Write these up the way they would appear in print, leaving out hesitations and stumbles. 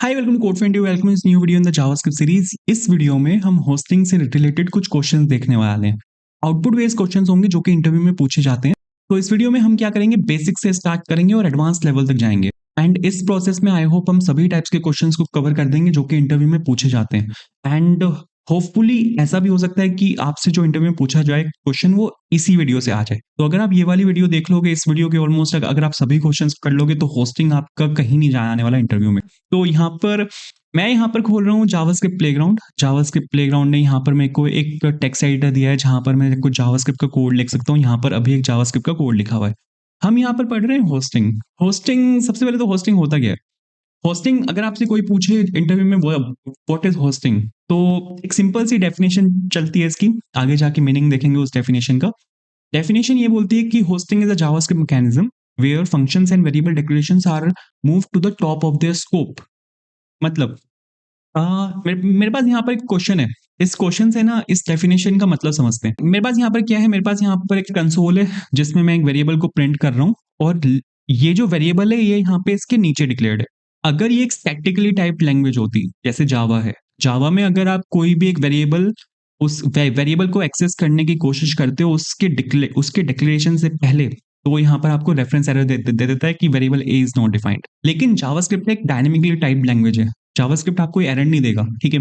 Hi welcome to code friend welcome इस new video in the JavaScript series. इस video में हम hosting से रिलेटेड कुछ क्वेश्चंस देखने वाले हैं। आउटपुट बेस्ड क्वेश्चंस होंगे जो कि इंटरव्यू में पूछे जाते हैं। तो इस वीडियो में हम क्या करेंगे, बेसिक से स्टार्ट करेंगे और एडवांस लेवल तक जाएंगे। एंड इस प्रोसेस में आई होप हम सभी टाइप्स के क्वेश्चंस को कवर कर देंगे जो कि इंटरव्यू में पूछे जाते हैं। एंड होपफुली ऐसा भी हो सकता है कि आपसे जो इंटरव्यू में पूछा जाए क्वेश्चन वो इसी वीडियो से आ जाए। तो अगर आप ये वाली वीडियो देख लोगे, इस वीडियो के ऑलमोस्ट अगर आप सभी क्वेश्चंस कर लोगे तो होस्टिंग आपका कहीं नहीं जाने वाला इंटरव्यू में। तो यहाँ पर मैं यहाँ पर खोल रहा हूँ जावास्क्रिप्ट प्लेग्राउंड। जावास्क्रिप्ट प्लेग्राउंड ने यहाँ पर मेरे को एक टेक्स्ट एडिटर दिया है जहाँ पर मैं कुछ जावास्क्रिप्ट का कोड लिख सकता हूँ। यहाँ पर अभी एक जावास्क्रिप्ट का कोड लिखा हुआ है। हम यहाँ पर पढ़ रहे हैं होस्टिंग। होस्टिंग सबसे पहले तो होस्टिंग होता क्या है। होस्टिंग अगर आपसे कोई पूछे इंटरव्यू में व्हाट इज होस्टिंग, तो एक सिंपल सी डेफिनेशन चलती है इसकी। आगे जाके मीनिंग देखेंगे उस डेफिनेशन का। डेफिनेशन ये बोलती है कि hoisting is a JavaScript mechanism where functions and variable declarations are move to the top of their scope. मतलब मेरे पास यहाँ पर एक क्वेश्चन है। इस क्वेश्चन से ना इस डेफिनेशन का मतलब समझते हैं। मेरे पास यहाँ पर क्या है, मेरे पास यहाँ पर एक कंसोल है जिसमें मैं एक वेरिएबल को प्रिंट कर रहा हूँ और ये जो वेरिएबल है ये यहाँ पे इसके नीचे डिक्लेयर्ड है। अगर ये एक स्टैटिकली टाइप लैंग्वेज होती जैसे जावा है, जावा में अगर आप कोई भी एक वेरिएबल उस वेरिएबल को एक्सेस करने की कोशिश करते हो उसके डिक्लेरेशन से पहले, तो वो यहाँ पर आपको रेफरेंस एरर दे देता है कि variable A is not defined. लेकिन जावास्क्रिप्ट एक डायनेमिकली टाइप लैंग्वेज है, जावास्क्रिप्ट आपको एरर नहीं देगा। ठीक है,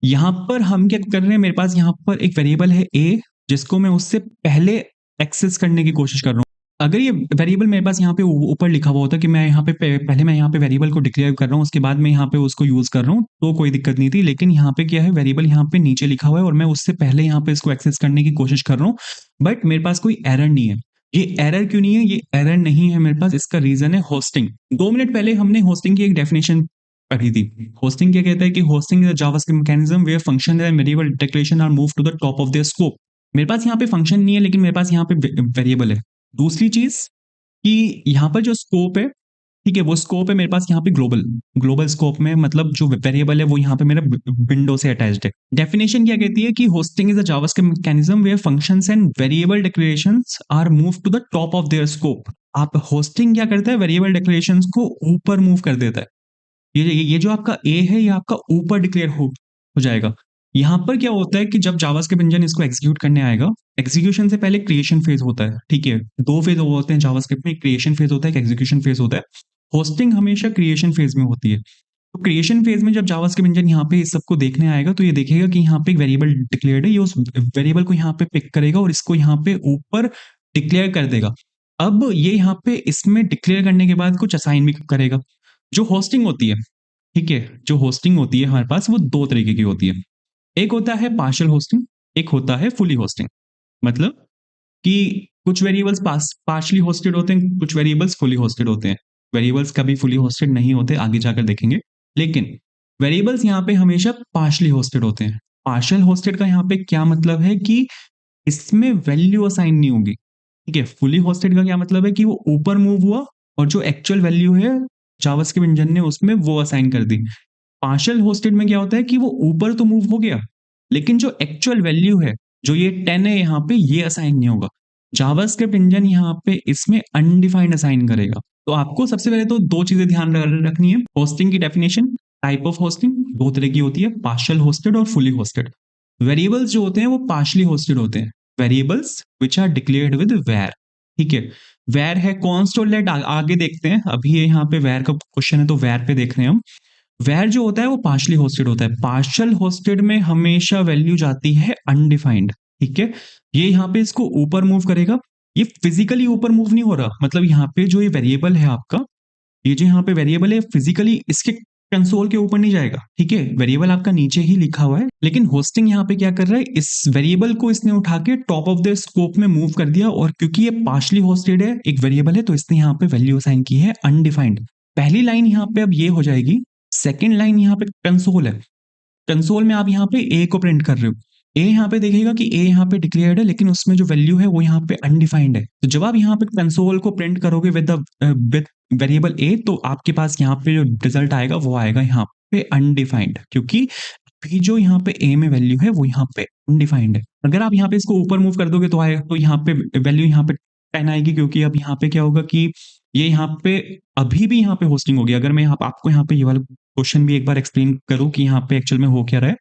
यहाँ पर हम क्या कर रहे हैं, मेरे पास यहाँ पर एक वेरिएबल है ए जिसको मैं उससे पहले एक्सेस करने की कोशिश कर रहा हूँ। अगर ये वेरिएबल मेरे पास यहाँ पे ऊपर लिखा हुआ होता कि मैं यहाँ पे पहले मैं यहाँ पे वेरिएबल को डिक्लेयर कर रहा हूँ उसके बाद मैं यहाँ पे उसको यूज कर रहा हूँ तो कोई दिक्कत नहीं थी। लेकिन यहाँ पे क्या है, वेरिएबल यहाँ पे नीचे लिखा हुआ है और मैं उससे पहले यहाँ पे इसको एक्सेस करने की कोशिश कर रहा हूँ, बट मेरे पास कोई एरर नहीं है। ये एरर क्यों नहीं है, ये एरर नहीं है मेरे पास, इसका रीजन है होस्टिंग। 2 मिनट पहले हमने होस्टिंग की एक डेफिनेशन पढ़ी थी। होस्टिंग क्या कहता है कि hoisting is a JavaScript mechanism where function and variable declaration are move to the top of their scope. मेरे पास यहाँ पे फंक्शन नहीं है लेकिन मेरे पास यहाँ पे वेरिएबल है। दूसरी चीज कि यहाँ पर जो स्कोप है, ठीक है, वो स्कोप है मेरे पास यहाँ पे ग्लोबल ग्लोबल स्कोप में, मतलब जो वेरिएबल है वो यहाँ पे मेरा विंडो से अटैच्ड है। डेफिनेशन क्या कहती है कि hoisting is a JavaScript mechanism where functions and variable declarations are move to the top of their scope. आप होस्टिंग क्या करता है, वेरिएबल डिक्लेरेशंस को ऊपर मूव कर देता है। ये जो आपका ए है ये आपका ऊपर डिक्लेयर हो जाएगा। यहाँ पर क्या होता है कि जब जावास्क्रिप्ट इंजन इसको एग्जीक्यूट करने आएगा, एग्जीक्यूशन से पहले क्रिएशन फेज होता है। ठीक है, 2 फेज होते हैं जावास्क्रिप्ट में, एक क्रिएशन फेज होता है, एक एग्जीक्यूशन फेज होता है। होस्टिंग हमेशा क्रिएशन फेज में होती है। तो क्रिएशन फेज में जब जावास्क्रिप्ट इंजन यहाँ पे इस सबको देखने आएगा तो ये देखेगा कि यहाँ पे एक वेरिएबल डिक्लेयर्ड है, ये उस वेरिएबल को यहाँ पे पिक करेगा और इसको यहाँ पे ऊपर डिक्लेयर कर देगा। अब ये यहाँ पे इसमें डिक्लेयर करने के बाद कुछ असाइन भी करेगा। जो होस्टिंग होती है, ठीक है, जो होस्टिंग होती है हमारे पास वो 2 तरीके की होती है। एक होता है पार्शियल होस्टिंग, एक होता है फुली होस्टिंग। मतलब कि कुछ वेरिएबल्स पार्शियली होस्टेड होते हैं, कुछ वेरिएबल्स फुली होस्टेड होते हैं। वेरिएबल्स कभी फुली होस्टेड नहीं होते, आगे जाकर देखेंगे। लेकिन वेरिएबल्स यहाँ पे हमेशा पार्शियली होस्टेड होते हैं। पार्शियल होस्टेड का यहाँ पे क्या मतलब है कि इसमें वैल्यू असाइन नहीं होगी। ठीक है, फुली होस्टेड का क्या मतलब है कि वो ऊपर मूव हुआ और जो एक्चुअल वैल्यू है जावास्क्रिप्ट इंजन ने उसमें वो असाइन कर दी। पार्शियल होस्टेड में क्या होता है कि वो ऊपर तो मूव हो गया लेकिन जो एक्चुअल वैल्यू है, जो ये 10 है यहाँ पे, ये असाइन नहीं होगा। जावास्क्रिप्ट इंजन यहाँ पे इसमें अनडिफाइंड असाइन करेगा। तो आपको सबसे पहले तो 2 चीजें ध्यान रखनी है। होस्टिंग की डेफिनेशन, टाइप ऑफ होस्टिंग 2 तरह की होती है, पार्शियल होस्टेड और फुली होस्टेड। वेरिएबल्स जो होते हैं वो पार्शियली होस्टेड होते हैं, variables which are declared with var. ठीक है, वेर है कॉन्स्ट और लेट, आगे देखते हैं। अभी ये यहाँ पे वेर का क्वेश्चन है तो वेर पे देख रहे हैं हम। वेर जो होता है वो पार्शियली होस्टेड होता है। पार्शियल होस्टेड में हमेशा वैल्यू जाती है अनडिफाइंड। ठीक है, ये यहाँ पे इसको ऊपर मूव करेगा। ये फिजिकली ऊपर मूव नहीं हो रहा, मतलब यहाँ पे जो ये वेरिएबल है आपका, ये जो यहाँ पे वेरिएबल है फिजिकली इसके कंसोल के ऊपर नहीं जाएगा। ठीक है, वेरिएबल आपका नीचे ही लिखा हुआ है। लेकिन होस्टिंग यहाँ पे क्या कर रहा है, इस वेरिएबल को इसने उठा के टॉप ऑफ द स्कोप में मूव कर दिया। और क्योंकि ये पार्शियली होस्टेड है, एक वेरिएबल है, तो इसने यहाँ पे वैल्यू असाइन की है अनडिफाइंड। पहली लाइन यहाँ पे अब ये हो जाएगी। सेकेंड लाइन यहाँ पे कंसोल है, कंसोल में आप यहाँ पे ए को प्रिंट कर रहे हो। ए यहाँ पे देखेगा कि ए यहाँ पे डिक्लेयर्ड है लेकिन उसमें जो वैल्यू है वो यहाँ पे अनडिफाइंड है। तो जब आप यहाँ पे कंसोल को प्रिंट करोगे विद वेरिएबल ए, तो आपके पास यहाँ पे जो रिजल्ट आएगा वो आएगा यहाँ पे अनडिफाइंड, क्योंकि अभी जो यहाँ पे ए में वैल्यू है वो यहाँ पे अनडिफाइंड है। अगर आप यहाँ पे इसको ऊपर मूव कर दोगे तो आएगा, तो यहाँ पे वैल्यू यहाँ पे 10 आएगी, क्योंकि अब यहाँ पे क्या होगा कि ये यहाँ पे अभी भी यहाँ पे होस्टिंग होगी। अगर मैं आपको यहाँ पे ये वाला क्वेश्चन भी एक बार एक्सप्लेन करूँ कि यहाँ पे एक्चुअल में हो क्या रहा है,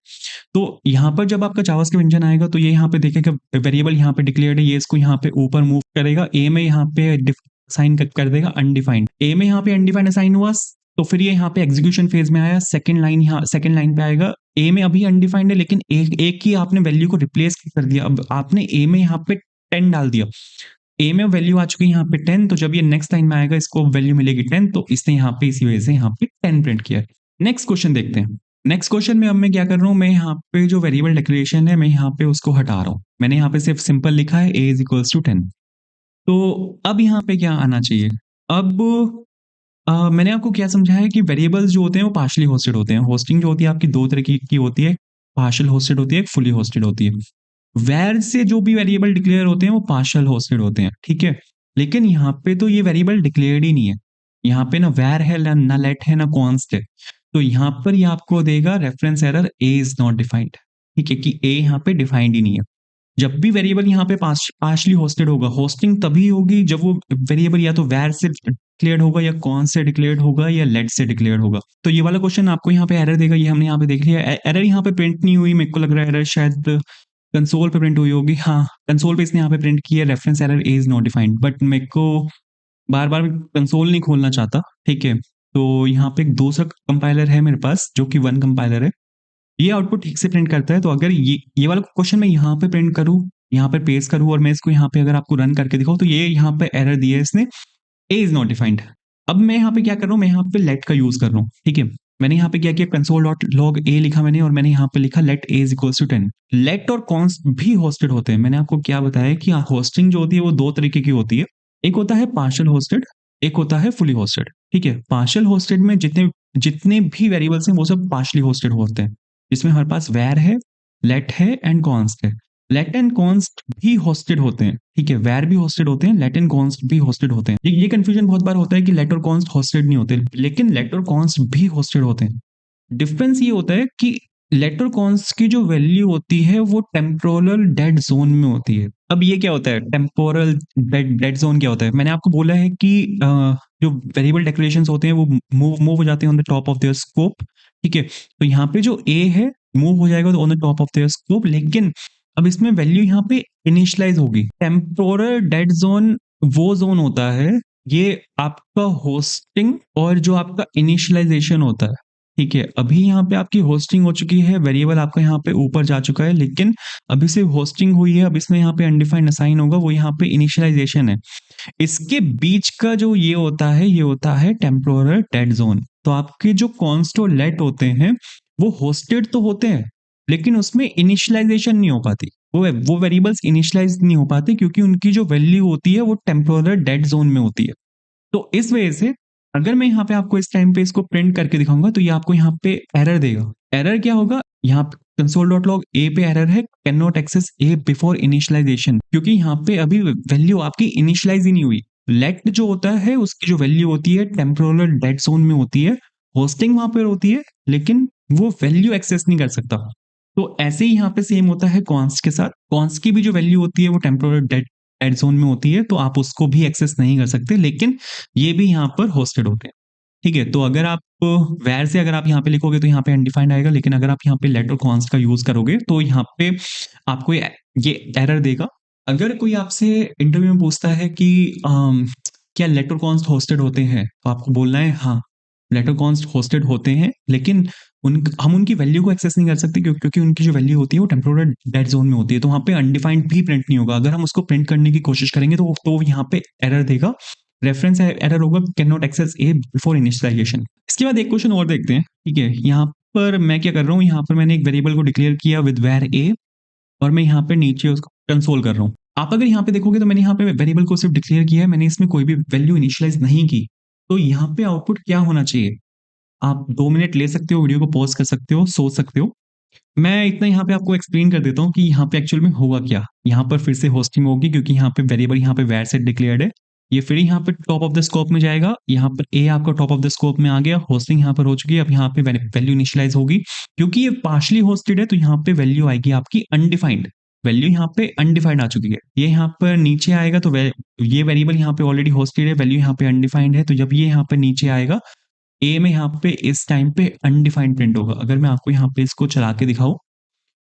तो यहाँ पर जब आपका जावास्क्रिप्ट इंजन आएगा तो ये यहाँ पे देखेगा वेरिएबल यहाँ पे डिक्लेयर्ड है, ये इसको यहाँ पे ऊपर मूव करेगा, ए में यहाँ पे असाइन कर देगा अनडिफाइंड। ए में यहाँ पे अनडिफाइंड असाइन हुआ तो फिर ये यहाँ पे एग्जीक्यूशन फेज में आया, सेकंड लाइन पे आएगा। ए में अभी अनडिफाइंड है लेकिन एक ही आपने वैल्यू को रिप्लेस कर दिया। अब आपने ए में यहाँ पे 10 डाल दिया, ए में वैल्यू आ चुकी है यहाँ पे 10, तो जब ये नेक्स्ट लाइन में आएगा इसको वैल्यू मिलेगी 10, तो इसने यहाँ पे इसी वजह से यहाँ पे 10 प्रिंट किया। नेक्स्ट क्वेश्चन देखते हैं। नेक्स्ट क्वेश्चन में अब मैं क्या कर रहा हूँ, मैं यहाँ पे जो वेरिएबल डिक्लेरेशन है मैं यहाँ पे उसको हटा रहा हूँ। मैंने यहाँ पे सिर्फ सिंपल लिखा है a इज इक्वल्स टू 10। तो अब यहाँ पे क्या आना चाहिए, अब मैंने आपको क्या समझाया है कि वेरिएबल्स जो होते हैं वो पार्शली होस्टेड होते हैं। होस्टिंग जो होती है आपकी दो तरह की होती है, पार्शियल होस्टेड होती है, फुली होस्टेड होती है। वैर से जो भी वेरिएबल डिक्लेयर होते हैं वो पार्शियल होस्टेड होते हैं, ठीक है। लेकिन यहाँ पे तो ये वेरिएबल डिक्लेयर्ड ही नहीं है, यहाँ पे ना वैर है ना लेट है ना कॉन्स्ट है, तो यहाँ पर ये आपको देगा reference error A is not defined, ठीक है, कि ए यहाँ पे डिफाइंड ही नहीं है। जब भी वेरिएबल यहाँ पे पार्शली होस्टेड होगा, होस्टिंग तभी होगी जब वो वेरिएबल या तो वैर से डिक्लेयर्ड होगा या कौन से डिक्लेयर्ड होगा या लेट से डिक्लेयर्ड होगा। तो ये वाला क्वेश्चन आपको यहाँ पे एरर देगा, ये हमने यहाँ पे देख लिया। एरर यहाँ पे प्रिंट नहीं हुई, मेरे को लग रहा है एरर शायद कंसोल पे प्रिंट हुई होगी। हाँ, कंसोल पे इसने यहाँ पे प्रिंट किया reference error A is not defined, but मेरे को बार बार कंसोल नहीं खोलना चाहता, ठीक है। तो यहाँ पे एक दूसरा कंपाइलर है मेरे पास जो कि वन कंपाइलर है, ये आउटपुट ठीक से प्रिंट करता है। तो अगर ये वाला क्वेश्चन मैं यहाँ पे प्रिंट करूँ, यहाँ पे पेस्ट करूँ और मैं इसको यहाँ पे अगर आपको रन करके दिखाऊँ, तो ये यहाँ पे एरर दिया है इसने, ए इज नॉट डिफाइंड। अब मैं यहाँ पे क्या कर रहा हूँ, मैं यहाँ पे लेट का यूज कर रहा हूँ, ठीक है। मैंने यहाँ पे क्या किया, console.log a लिखा मैंने और मैंने यहाँ पे लिखा let a is equals to 10। Let और कॉन्स्ट भी होस्टेड होते हैं। मैंने आपको क्या बताया कि होस्टिंग जो होती है वो दो तरीके की होती है, एक होता है पार्शियल होस्टेड, एक होता है फुली होस्टेड, ठीक है। पार्शियल होस्टेड में जितने जितने भी वेरिएबल्स हैं वो सब पार्शली होस्टेड होते हैं, जिसमें हमारे पास वैर है, लेट है एंड कॉन्स्ट है। लेट एंड कॉन्स्ट भी होस्टेड होते हैं, ठीक है, वैर भी होस्टेड होते हैं, लेट एंड कॉन्स्ट भी होस्टेड होते हैं। ये कंफ्यूजन बहुत बार होता है कि लेट और कॉन्स्ट होस्टेड नहीं होते, लेकिन लेट और कॉन्स्ट भी होस्टेड होते हैं। डिफरेंस ये होता है कि लेट और कॉन्स्ट की जो वैल्यू होती है वो टेम्पोरल डेड जोन में होती है। अब ये क्या होता है, टेम्पोरल डेड जोन क्या होता है, मैंने आपको बोला है कि जो वेरिएबल डिक्लेरेशंस होते हैं वो मूव हो जाते हैं on the top of their scope, ठीक है। तो यहाँ पे जो ए है मूव हो जाएगा on the top of their scope, लेकिन अब इसमें वैल्यू यहाँ पे इनिशियलाइज होगी। टेम्पोरल डेड जोन वो जोन होता है, ये आपका होस्टिंग और जो आपका इनिशियलाइजेशन होता है, ठीक है। अभी यहाँ पे आपकी होस्टिंग हो चुकी है, वेरिएबल आपका यहाँ पे ऊपर जा चुका है, लेकिन अभी सिर्फ होस्टिंग हुई है। अब इसमें यहाँ पे अनडिफाइंड असाइन होगा, वो यहाँ पे इनिशियलाइजेशन है। इसके बीच का जो ये होता है टेम्पोरल डेड जोन। तो आपके जो कॉन्स्ट और लेट होते हैं वो होस्टेड तो होते हैं, लेकिन उसमें इनिशियलाइजेशन नहीं हो पाती, वो वेरिएबल्स इनिशियलाइज नहीं हो पाते क्योंकि उनकी जो वैल्यू होती है वो टेम्पोरल डेड जोन में होती है। तो इस वजह से अगर मैं यहाँ पे आपको इस टाइम पे इसको प्रिंट करके दिखाऊंगा तो ये आपको यहाँ पे एरर देगा। एरर क्या होगा, यहाँ पे console.log a पे एरर है, can not access a before initialization, क्योंकि यहाँ पे अभी वैल्यू आपकी इनिशियलाइज ही नहीं हुई। लेट जो होता है उसकी जो वैल्यू होती है टेम्पोरल डेड जोन में होती है, होस्टिंग वहां पर होती है, लेकिन वो वैल्यू एक्सेस नहीं कर सकता। तो ऐसे ही यहाँ पे सेम होता है कॉन्स्ट के साथ। कॉन्स्ट की भी जो वैल्यू होती है वो टेम्पोरल डेड जोन में होती है, तो आप उसको भी एक्सेस नहीं कर सकते, लेकिन ये भी यहाँ पर होस्टेड होते हैं, ठीक है। तो अगर आप वैर से अगर आप यहाँ पे लिखोगे तो यहाँ पे अनडिफाइंड आएगा, लेकिन अगर आप यहाँ पे लेट और कॉन्स्ट का यूज करोगे तो यहाँ पे आपको ये एरर देगा। अगर कोई आपसे इंटरव्यू में पूछता है कि क्या लेट और कॉन्स्ट होस्टेड होते हैं, तो आपको बोलना है हाँ लेट और कॉन्स्ट होस्टेड होते हैं, लेकिन हम उनकी वैल्यू को एक्सेस नहीं कर सकते क्योंकि उनकी जो वैल्यू होती है वो टेम्पोरल डेड जोन में होती है। तो वहाँ पे अनडिफाइंड भी प्रिंट नहीं होगा। अगर हम उसको प्रिंट करने की कोशिश करेंगे तो यहाँ पे एरर देगा, रेफरेंस एरर होगा, can not access a before initialization. इसके बाद एक क्वेश्चन और देखते हैं, ठीक है। यहाँ पर मैं क्या कर रहा हूँ, यहाँ पर मैंने एक वेरिएबल को डिक्लेयर किया विद वैर ए और मैं यहाँ पे नीचे उसको कंसोल कर रहा हूँ। आप अगर यहाँ पे देखोगे तो मैंने यहाँ पे वेरिएबल को सिर्फ डिक्लेयर किया है, मैंने इसमें कोई भी वैल्यू इनिशियलाइज नहीं की। तो यहाँ पे आउटपुट क्या होना चाहिए, आप 2 मिनट ले सकते हो, वीडियो को पॉज कर सकते हो, सोच सकते हो। मैं इतना यहाँ पे आपको एक्सप्लेन कर देता हूँ कि यहाँ पे एक्चुअल में होगा क्या। यहाँ पर फिर से होस्टिंग होगी क्योंकि यहाँ पे वेरिएबल यहाँ पे वैर से डिक्लेयर्ड है, ये फिर यहाँ पे टॉप ऑफ द स्कोप में जाएगा, यहाँ पर ए आपका टॉप ऑफ द स्कोप में आ गया, होस्टिंग यहाँ पर हो चुकी है। अब यहाँ पे वैल्यू इनिशियलाइज होगी, क्योंकि ये पार्शली होस्टेड है तो यहाँ पे वैल्यू आएगी आपकी अनडिफाइंड। वैल्यू यहाँ पे अनडिफाइंड आ चुकी है। ये यहाँ पर नीचे आएगा तो ये वेरिएबल यहाँ पे ऑलरेडी होस्टेड है, वैल्यू यहाँ पे अनडिफाइंड है, तो जब ये यहाँ पे नीचे आएगा ए में यहाँ पे इस टाइम पे अनडिफाइंड प्रिंट होगा। अगर मैं आपको यहाँ पे इसको चला के दिखाऊं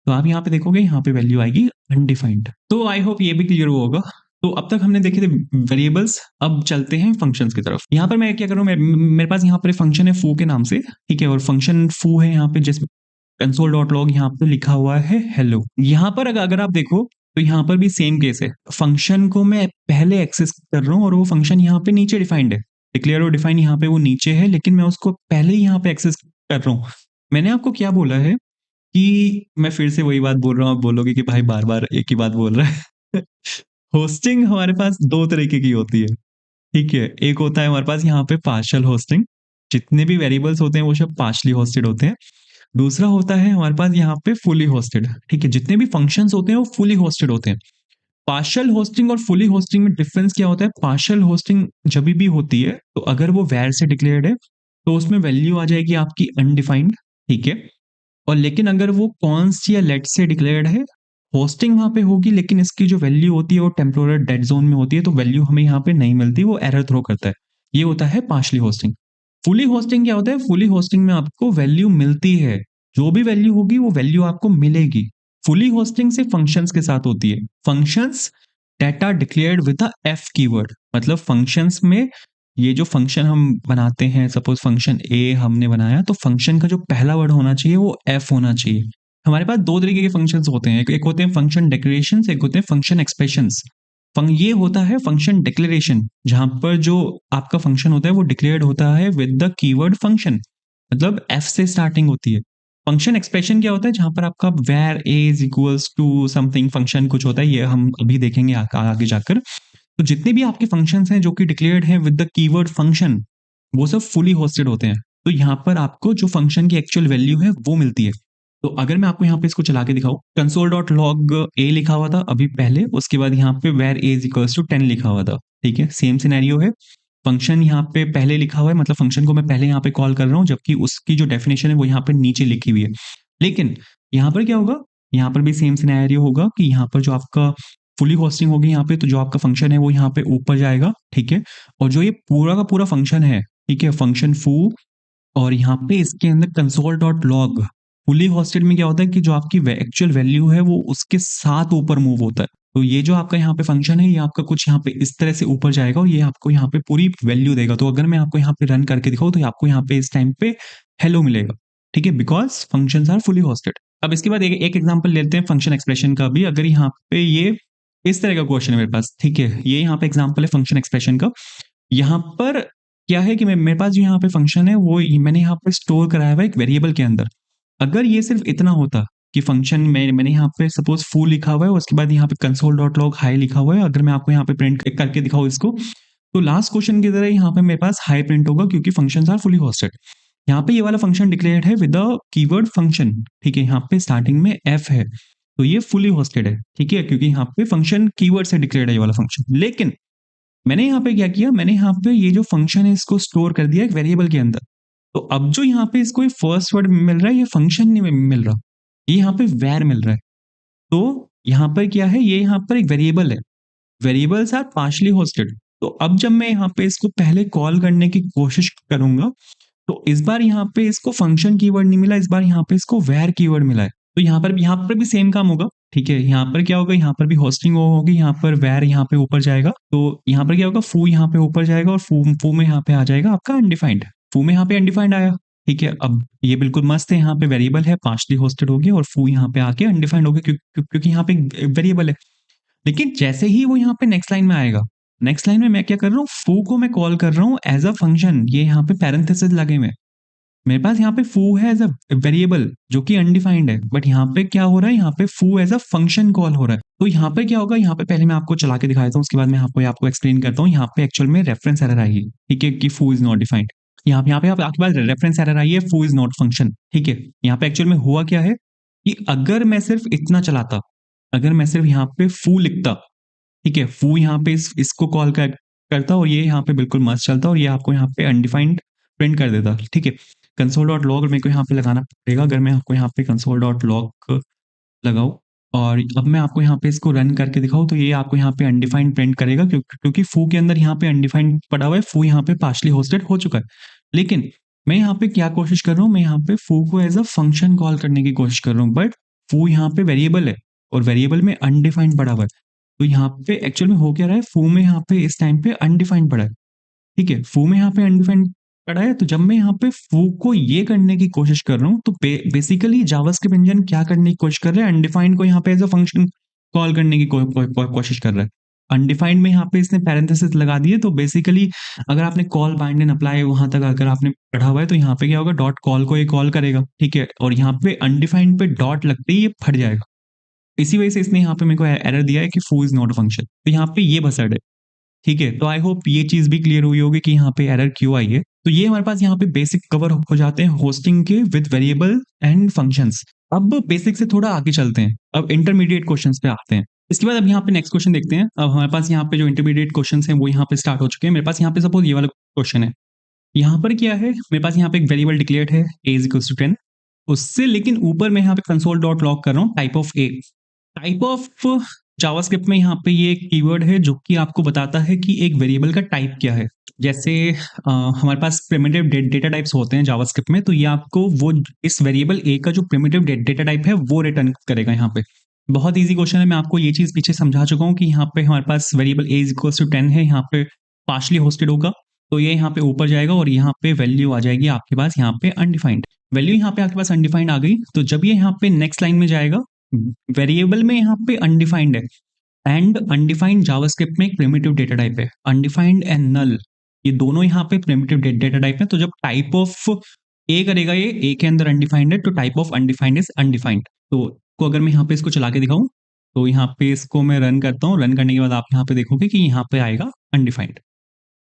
तो आप यहाँ पे देखोगे यहाँ पे वैल्यू आएगी अनडिफाइंड। तो आई होप ये भी क्लियर होगा। तो अब तक हमने देखे थे वेरिएबल्स, अब चलते हैं फंक्शंस की तरफ। यहाँ पर मैं क्या करूँ, मेरे पास यहाँ पर फंक्शन है फू के नाम से, ठीक है, और फंक्शन फू है यहाँ पे जिसमें कंसोल डॉट लॉग यहाँ पे लिखा हुआ है हेलो। यहाँ पर अगर आप देखो तो यहाँ पर भी सेम केस है। फंक्शन को मैं पहले एक्सेस कर रहा हूँ और वो फंक्शन यहाँ पे नीचे डिफाइंड है, डिक्लेयर और डिफाइन यहाँ पे वो नीचे है, लेकिन मैं उसको पहले ही यहाँ पे एक्सेस कर रहा हूँ। मैंने आपको क्या बोला है कि मैं फिर से वही बात बोल रहा हूँ, आप बोलोगे कि भाई बार बार एक ही बात बोल रहा है। होस्टिंग हमारे पास दो तरीके की होती है, ठीक है। एक होता है हमारे पास यहाँ पे पार्शियल होस्टिंग, जितने भी वेरिएबल्स होते हैं वो सब पार्शली होस्टेड होते हैं। दूसरा होता है हमारे पास यहाँ पे फुली होस्टेड, ठीक है, जितने भी फंक्शंस होते हैं वो फुली होस्टेड होते हैं। पार्शियल होस्टिंग और फुली होस्टिंग में डिफरेंस क्या होता है? पार्शियल होस्टिंग जब भी होती है तो अगर वो वैर से डिक्लेयर्ड है तो उसमें वैल्यू आ जाएगी आपकी अनडिफाइंड, ठीक है। और लेकिन अगर वो कॉन्स्ट या लेट से डिक्लेयर्ड है, होस्टिंग वहां पे होगी लेकिन इसकी जो वैल्यू होती है वो टेम्पोरल डेड जोन में होती है, तो वैल्यू हमें यहाँ पे नहीं मिलती, वो एरर थ्रो करता है। ये होता है पार्शली होस्टिंग। फुली होस्टिंग क्या होता है? फुली होस्टिंग में आपको वैल्यू मिलती है, जो भी वैल्यू होगी वो वैल्यू आपको मिलेगी। फुली होस्टिंग से फंक्शंस के साथ होती है। Functions data declared with the F keyword, मतलब फंक्शंस में ये जो फंक्शन हम बनाते हैं, सपोज फंक्शन ए हमने बनाया, तो फंक्शन का जो पहला वर्ड होना चाहिए वो एफ होना चाहिए। हमारे पास दो तरीके के फंक्शंस होते हैं, एक होते हैं फंक्शन डिक्लेरेशंस, एक होते हैं फंक्शन एक्सप्रेशंस। ये होता है फंक्शन डिक्लेरेशन, जहां पर जो आपका फंक्शन होता है वो डिक्लेयर्ड होता है विद द कीवर्ड फंक्शन, मतलब एफ से स्टार्टिंग होती है। फंक्शन एक्सप्रेशन क्या होता है? जहां पर आपका var a is equals to something function कुछ होता है, ये हम अभी देखेंगे आगे जाकर। तो जितने भी आपके फंक्शंस हैं जो कि डिक्लेयर्ड हैं विद द कीवर्ड फंक्शन, वो सब फुली होस्टेड होते हैं। तो यहाँ पर आपको जो फंक्शन की एक्चुअल वैल्यू है वो मिलती है। तो अगर मैं आपको यहाँ पे इसको चला के दिखाऊं, कंसोल डॉट लॉग ए लिखा हुआ था अभी पहले, उसके बाद यहाँ पे var a is equals to 10 लिखा हुआ था, ठीक है। सेम सिनेरियो है, फंक्शन यहाँ पे पहले लिखा हुआ है, मतलब फंक्शन को मैं पहले यहाँ पे कॉल कर रहा हूँ, जबकि उसकी जो डेफिनेशन है वो यहाँ पे नीचे लिखी हुई है। लेकिन यहाँ पर क्या होगा? यहाँ पर भी सेम सिनेरियो होगा कि यहाँ पर जो आपका फुली होस्टिंग होगी यहाँ पे, तो जो आपका फंक्शन है वो यहाँ पे ऊपर जाएगा, ठीक है। और जो ये पूरा का पूरा फंक्शन है, ठीक है, फंक्शन फू, और यहाँ पे इसके अंदर console dot log, fully hosted में क्या होता है कि जो आपकी एक्चुअल वैल्यू है वो उसके साथ ऊपर मूव होता है। तो ये जो आपका यहाँ पे फंक्शन है, ये आपका कुछ यहाँ पे इस तरह से ऊपर जाएगा और ये आपको यहाँ पे पूरी वैल्यू देगा। तो अगर मैं आपको यहाँ पे रन करके दिखाऊं तो आपको यहाँ पे इस टाइम पे हेलो मिलेगा, ठीक है, because functions are fully hoisted. अब इसके बाद एक एग्जांपल लेते हैं फंक्शन एक्सप्रेशन का भी। अगर यहाँ पे ये इस तरह का क्वेश्चन है मेरे पास, ठीक है, ये यहाँ पे एग्जांपल है फंक्शन एक्सप्रेशन का। यहाँ पर क्या है कि मेरे पास जो यहाँ पे फंक्शन है वो मैंने यहाँ पे स्टोर कराया हुआ है एक वेरिएबल के अंदर। अगर ये सिर्फ इतना होता कि फंक्शन में मैंने यहाँ पे सपोज फू लिखा हुआ है, उसके बाद यहाँ पे कंसोल डॉट लॉग हाई लिखा हुआ है, अगर मैं आपको यहाँ पे प्रिंट करके दिखाऊं इसको, तो लास्ट क्वेश्चन की तरह यहाँ पे मेरे पास हाई प्रिंट होगा, क्योंकि फंक्शंस आर फुली होस्टेड। यहाँ पे ये वाला फंक्शन डिक्लेयर्ड है विद द कीवर्ड फंक्शन, ठीक है, यहाँ पे स्टार्टिंग में एफ है, तो ये फुली होस्टेड है, ठीक है, क्योंकि यहाँ पे फंक्शन कीवर्ड से डिक्लेयर्ड है ये वाला फंक्शन। लेकिन मैंने यहाँ पे क्या किया, मैंने यहाँ पे ये जो फंक्शन है इसको स्टोर कर दिया एक वेरिएबल के अंदर। तो अब जो यहाँ पे इसको फर्स्ट वर्ड मिल रहा है, ये फंक्शन नहीं मिल रहा, ये यहाँ पे वैर मिल रहा है। तो यहाँ पर क्या है, ये यहाँ पर एक वेरिएबल है, वेरिएबल्स आर पार्शली होस्टेड। तो अब जब मैं यहाँ पे इसको पहले कॉल करने की कोशिश करूंगा, तो इस बार यहाँ पे इसको फंक्शन कीवर्ड नहीं मिला, इस बार यहाँ पे इसको वैर कीवर्ड मिला है। तो यहाँ पर भी सेम काम होगा, ठीक है। यहाँ पर क्या होगा, यहाँ पर भी होस्टिंग होगी, यहाँ पर वैर यहाँ पे ऊपर जाएगा, तो यहाँ पर क्या होगा, फू यहाँ पे ऊपर जाएगा और फू में यहाँ पे आ जाएगा आपका अनडिफाइंड। फू में यहाँ पे अनडिफाइंड आया, ठीक है। अब ये बिल्कुल मस्त है, यहाँ पे वेरिएबल है, पार्शली होस्टेड होगी और फू यहाँ पे आके अनडिफाइंड होगी, क्योंकि यहाँ पे वेरिएबल है। लेकिन जैसे ही वो यहाँ पे नेक्स्ट लाइन में आएगा, नेक्स्ट लाइन में मैं क्या कर रहा हूँ, फू को मैं कॉल कर रहा हूँ एज अ फंक्शन, ये यहाँ पे पैरेंथेसिस लगे हुए, मेरे पास यहाँ पे फू है एज अ वेरिएबल जो कि अनडिफाइंड है, बट यहाँ पे क्या हो रहा है, यहाँ पे फू एज अ फंक्शन कॉल हो रहा है। तो यहाँ पे क्या होगा, यहाँ पे पहले मैं आपको चला के दिखा देता हूँ, उसके बाद मैं आपको एक्सप्लेन करता हूँ। यहाँ पे एक्चुअल में रेफरेंस एरर आएगी, ठीक है, कि फू इज नॉट डिफाइंड। यहाँ पे आपके पास रेफरेंस एरर आई है, फू इज नॉट फंक्शन, ठीक है। यहाँ पे एक्चुअल में हुआ क्या है कि अगर मैं सिर्फ इतना चलाता, अगर मैं सिर्फ यहाँ पे फू लिखता, ठीक है, फू यहाँ पे इसको कॉल करता और ये यहाँ पे बिल्कुल मस्त चलता और ये आपको यहाँ पे अनडिफाइंड प्रिंट कर देता, ठीक है। कंसोल डॉट लॉग मेरे को यहाँ पे लगाना पड़ेगा। अगर मैं आपको यहाँ पे कंसोल डॉट लॉग लगाऊं और अब मैं आपको यहाँ पे इसको रन करके दिखाऊँ तो ये आपको यहाँ पे अनडिफाइंड प्रिंट करेगा क्योंकि फू के अंदर यहाँ पे अनडिफाइंड पड़ा हुआ है, फू यहाँ पे पार्शली होस्टेड हो चुका है। लेकिन मैं यहाँ पे क्या कोशिश कर रहा हूँ, मैं यहाँ पे फू को एज अ फंक्शन कॉल करने की कोशिश कर रहा हूँ, बट फू यहाँ पे वेरिएबल है और वेरिएबल में अनडिफाइंड पड़ा हुआ है। तो यहाँ पे एक्चुअल में हो क्या रहा है, फू में यहाँ पे इस टाइम पे अनडिफाइंड पड़ा है, ठीक है, फू में यहाँ पे अनडिफाइंड पड़ा है। तो जब मैं यहाँ पे फू को ये करने की कोशिश कर रहा हूँ तो बेसिकली जावास्क्रिप्ट इंजन क्या करने की कोशिश कर रहा है, अनडिफाइंड को यहाँ पे एज अ फंक्शन कॉल करने की कोशिश कर रहा है। अनडिफाइंड में यहाँ पे इसने पैरेंथेसिस लगा दिए, तो बेसिकली अगर आपने कॉल बाइंड एंड अप्लाई वहां तक अगर आपने पढ़ा हुआ है तो यहाँ पे क्या होगा, डॉट कॉल को ये कॉल करेगा, ठीक है, और यहाँ पे अनडिफाइंड पे डॉट लगते ही ये फट जाएगा। इसी वजह से इसने यहाँ पे मेरे को एरर दिया है कि फू इज नॉट अ फंक्शन, तो यहाँ पे ये बसड है, ठीक है। तो आई होप ये चीज भी क्लियर हुई होगी कि यहाँ पे एरर क्यों आई है। तो ये हमारे पास यहाँ पे बेसिक कवर हो जाते हैं होस्टिंग के विद वेरिएबल एंड फंक्शंस। अब बेसिक से थोड़ा आगे चलते हैं, अब इंटरमीडिएट क्वेश्चंस पे आते हैं। इसके बाद अब यहाँ पे नेक्स्ट क्वेश्चन देखते हैं। अब हमारे पास यहाँ पे जो इंटरमीडिएट क्वेश्चंस हैं वो यहाँ पे स्टार्ट हो चुके हैं। मेरे पास यहाँ पे सपोज ये वाला क्वेश्चन है, यहाँ पर क्या है, मेरे पास यहाँ पे एक वेरिएबल डिक्लेयर्ड है a इज इक्वल्स टू 10, उससे लेकिन ऊपर मैं यहाँ पे कंसोल डॉट लॉग कर रहा हूँ type of a। Type of JavaScript में यहाँ पे ये एक कीवर्ड है जो कि आपको बताता है कि एक वेरिएबल का टाइप क्या है। जैसे हमारे पास प्रिमिटिव डेटा टाइप्स होते हैं जावास्क्रिप्ट में, तो ये आपको वो इस वेरिएबल a का जो प्रिमिटिव डेटा टाइप है वो रिटर्न करेगा। यहाँ पे बहुत इजी क्वेश्चन है, मैं आपको ये चीज पीछे समझा चुका हूँ कि यहाँ पे हमारे पास variable a is equals to 10 है, यहाँ पे पार्शली होस्टेड होगा, तो ये यहाँ पे ऊपर जाएगा और यहाँ पे वैल्यू आ जाएगी आपके पास यहाँ पे अनडिफाइंड वैल्यू, यहाँ पे आपके पास अनडिफाइंड आ गई। तो जब ये यहाँ पे नेक्स्ट लाइन में जाएगा, वेरिएबल में यहाँ पे अनडिफाइंड है एंड अनडिफाइंड जावास्क्रिप्ट में एक प्रिमिटिव डेटा टाइप है, अनडिफाइंड एंड नल ये दोनों यहाँ पे प्रिमिटिव डेटा टाइप है। तो जब टाइप ऑफ ए करेगा, ये ए के अंदर अनडिफाइंड है, तो type of undefined is undefined. तो अगर मैं यहाँ पे इसको चला के दिखाऊं तो यहाँ पे इसको मैं रन करता हूँ, रन करने के बाद आप यहाँ पे देखोगे कि यहाँ पे आएगा अनडिफाइंड।